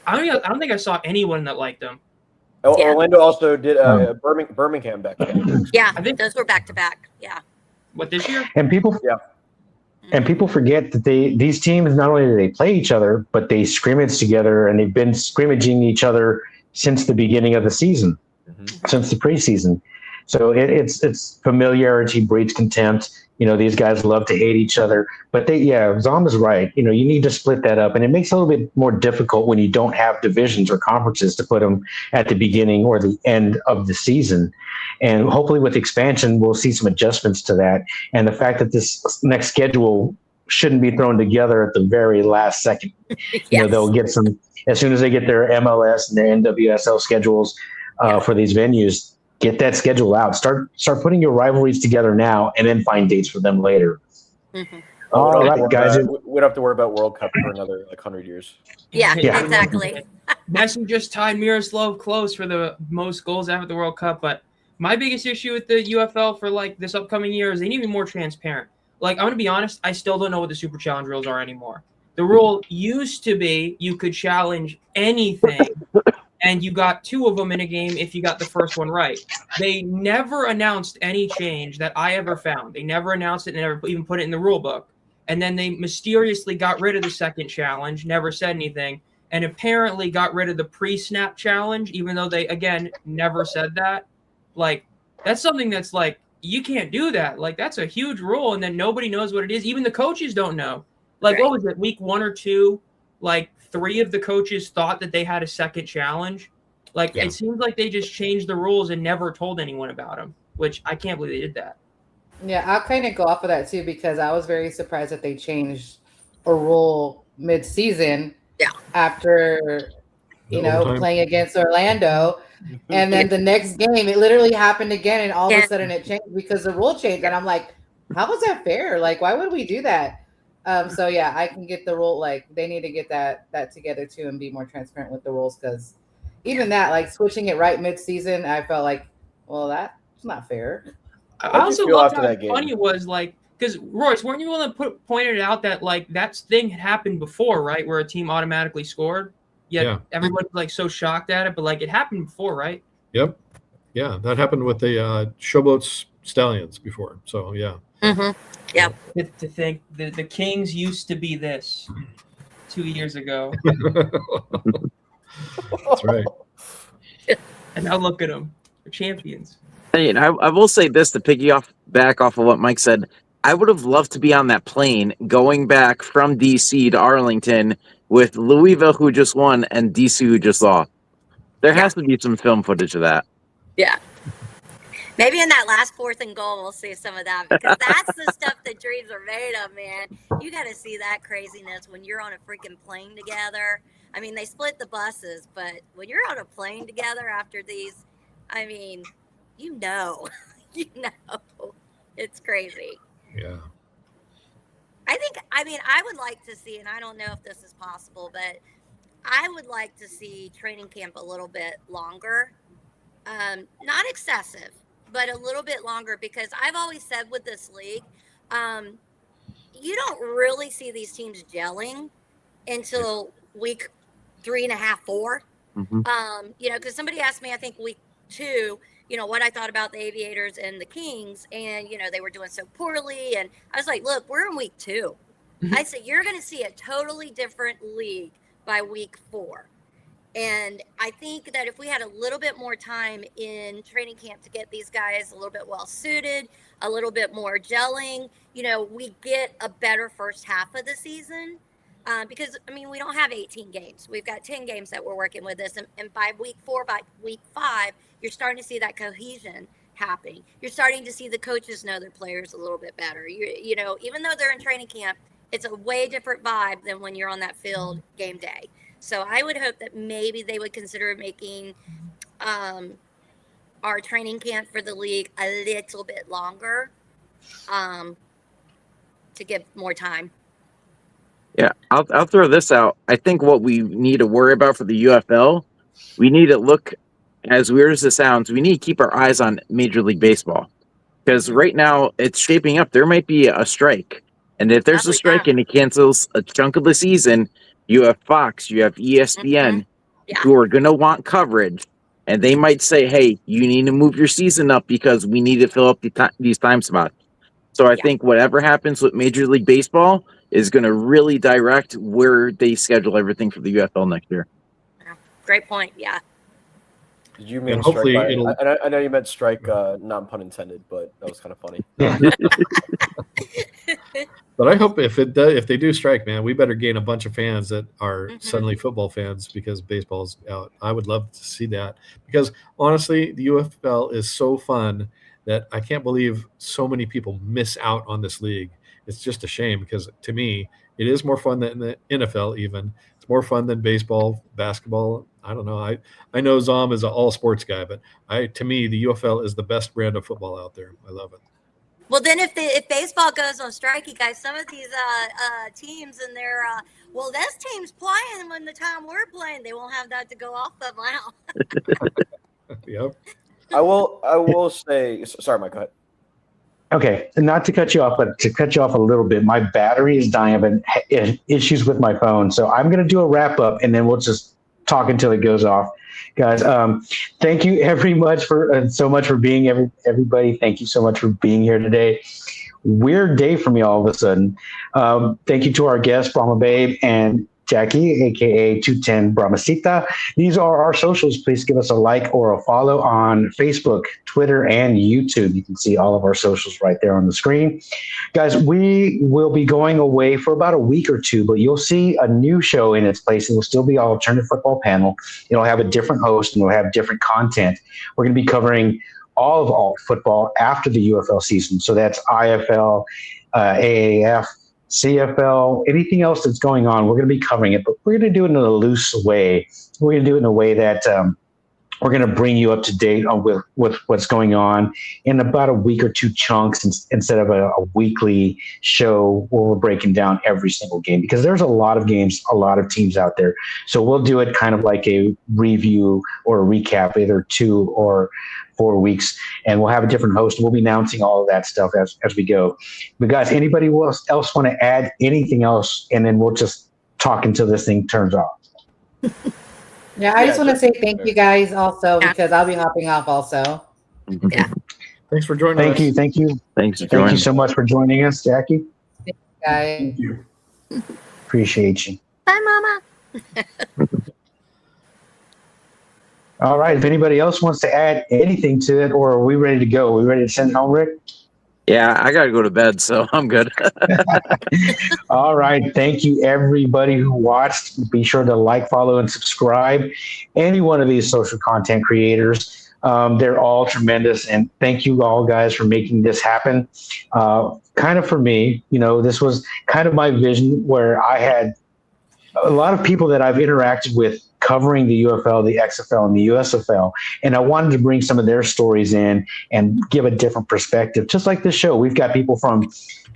I don't think I saw anyone that liked them. Orlando also did Birmingham back-to-back. Yeah, I think those were back-to-back. Yeah. What, this year? And people forget that these teams not only do they play each other, but they scrimmage together, and they've been scrimmaging each other since the beginning of the season, since the preseason. So it's familiarity breeds contempt. These guys love to hate each other, but Zom is right. You need to split that up, and it makes it a little bit more difficult when you don't have divisions or conferences to put them at the beginning or the end of the season. And hopefully with expansion, we'll see some adjustments to that. And the fact that this next schedule shouldn't be thrown together at the very last second. Yes. They'll get some, as soon as they get their MLS and their NWSL schedules for these venues, get that schedule out. Start putting your rivalries together now, and then find dates for them later. Mhm. All right, guys. We don't have to worry about World Cup for another 100 years. Yeah, Yeah. exactly. Messi just tied Miroslav Klose for the most goals ever at the World Cup. But my biggest issue with the UFL for this upcoming year is they need to be more transparent. I'm going to be honest, I still don't know what the Super Challenge rules are anymore. The rule used to be you could challenge anything, and you got 2 of them in a game if you got the first one right. They never announced any change that I ever found. They never announced it and never even put it in the rule book. And then they mysteriously got rid of the second challenge, never said anything, and apparently got rid of the pre-snap challenge, even though they, again, never said that. That's something that's you can't do that. That's a huge rule, and then nobody knows what it is. Even the coaches don't know. Right. What was it, week 1 or 2? 3 of the coaches thought that they had a second challenge. It seems like they just changed the rules and never told anyone about them, which I can't believe they did that. Yeah, I'll kind of go off of that too, because I was very surprised that they changed a rule mid-season after, playing against Orlando. And then the next game, it literally happened again, and all of a sudden it changed because the rule changed. And I'm like, how is that fair? Why would we do that? So yeah, I can get the rule. They need to get that together too and be more transparent with the rules, because even that, switching it right mid-season, I felt that's not fair. I also loved how funny it was, because Royce, weren't you the one that pointed out that that thing had happened before, right? Where a team automatically scored, yet everybody was so shocked at it, but it happened before, right? Yep, yeah, that happened with the Showboats Stallions before. So yeah. Mm-hmm. Yeah. To think the Kings used to be this 2 years ago. That's right. And now look at them, they're champions. Hey, I will say this to back off of what Mike said. I would have loved to be on that plane going back from DC to Arlington with Louisville, who just won, and DC, who just lost. There has to be some film footage of that. Yeah. Maybe in that last 4th and goal, we'll see some of that, because that's the stuff that dreams are made of, man. You got to see that craziness when you're on a freaking plane together. I mean, they split the buses, but when you're on a plane together after these, I mean, it's crazy. Yeah. I would like to see, and I don't know if this is possible, but I would like to see training camp a little bit longer. Not excessive, but a little bit longer, because I've always said with this league, you don't really see these teams gelling until week 3.5, 4. Mm-hmm. Because somebody asked me, I think week 2, what I thought about the Aviators and the Kings, and, they were doing so poorly. And I was like, look, we're in week 2. I said, you're going to see a totally different league by week 4. And I think that if we had a little bit more time in training camp to get these guys a little bit well suited, a little bit more gelling, we get a better first half of the season. Because, we don't have 18 games. We've got 10 games that we're working with this. And by week 4, by week 5, you're starting to see that cohesion happening. You're starting to see the coaches know their players a little bit better. Even though they're in training camp, it's a way different vibe than when you're on that field game day. So I would hope that maybe they would consider making our training camp for the league a little bit longer to give more time. Yeah, I'll throw this out. I think what we need to worry about for the UFL, we need to look, as weird as it sounds, we need to keep our eyes on Major League Baseball. Because right now, it's shaping up. There might be a strike. And if there's a strike and it cancels a chunk of the season, you have Fox, you have ESPN, who are going to want coverage. And they might say, hey, you need to move your season up because we need to fill up these time spots. So I think whatever happens with Major League Baseball is going to really direct where they schedule everything for the UFL next year. Great point. Yeah. Did you mean hopefully strike? I know you meant strike, non pun intended, but that was kind of funny. But I hope if they do strike, man, we better gain a bunch of fans that are suddenly football fans because baseball's out. I would love to see that because honestly, the UFL is so fun that I can't believe so many people miss out on this league. It's just a shame because to me, it is more fun than the NFL. Even it's more fun than baseball, basketball. I don't know. I know Zom is an all sports guy, but to me, the UFL is the best brand of football out there. I love it. Well, then if baseball goes on strike, you guys, some of these teams and their well, this team's playing when the time we're playing, they won't have that to go off of now. Yep. I will say. Sorry, Mike. Go ahead. Okay, not to cut you off, but to cut you off a little bit, my battery is dying. I've been issues with my phone, so I'm going to do a wrap up, and then we'll just talk until it goes off. Guys, thank you so much for being everybody. Thank you so much for being here today. Weird day for me all of a sudden. Thank you to our guests, Brahma Babe and Jackie, aka 210 Brahmasita. These are our socials. Please give us a like or a follow on Facebook, Twitter, and YouTube. You can see all of our socials right there on the screen. Guys, we will be going away for about a week or two, but you'll see a new show in its place. It will still be our Alternative Football Panel. It'll have a different host and we'll have different content. We're going to be covering all of alt football after the UFL season. So that's IFL, AAF, CFL, anything else that's going on, we're going to be covering it, but we're going to do it in a loose way. We're going to do it in a way that we're going to bring you up to date on with what's going on in about a week or two chunks instead of a weekly show where we're breaking down every single game, because there's a lot of games, a lot of teams out there. So we'll do it kind of like a review or a recap, either 2 or 4 weeks, and we'll have a different host. We'll be announcing all of that stuff as we go. But guys, anybody else want to add anything else, and then we'll just talk until this thing turns off. Yeah, I just want to say thank you guys also, because I'll be hopping off also. Yeah. Thanks for joining us. Thank you. Thanks for Thank joining. you so much for joining us, Jackie. Guys. Thank you. Appreciate you. Bye, Mama. All right. If anybody else wants to add anything to it, or are we ready to go? Are we ready to send it home, Rick? Yeah, I got to go to bed, so I'm good. All right. Thank you, everybody who watched. Be sure to like, follow, and subscribe. Any one of these social content creators. They're all tremendous. And thank you all, guys, for making this happen. Kind of for me, this was kind of my vision, where I had a lot of people that I've interacted with covering the UFL, the XFL, and the USFL. And I wanted to bring some of their stories in and give a different perspective. Just like this show, we've got people from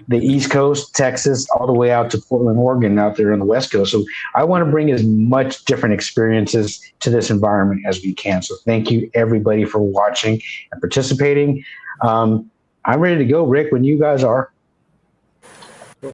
the East Coast, Texas, all the way out to Portland, Oregon, out there on the West Coast. So I want to bring as much different experiences to this environment as we can. So thank you, everybody, for watching and participating. I'm ready to go, Rick, when you guys are.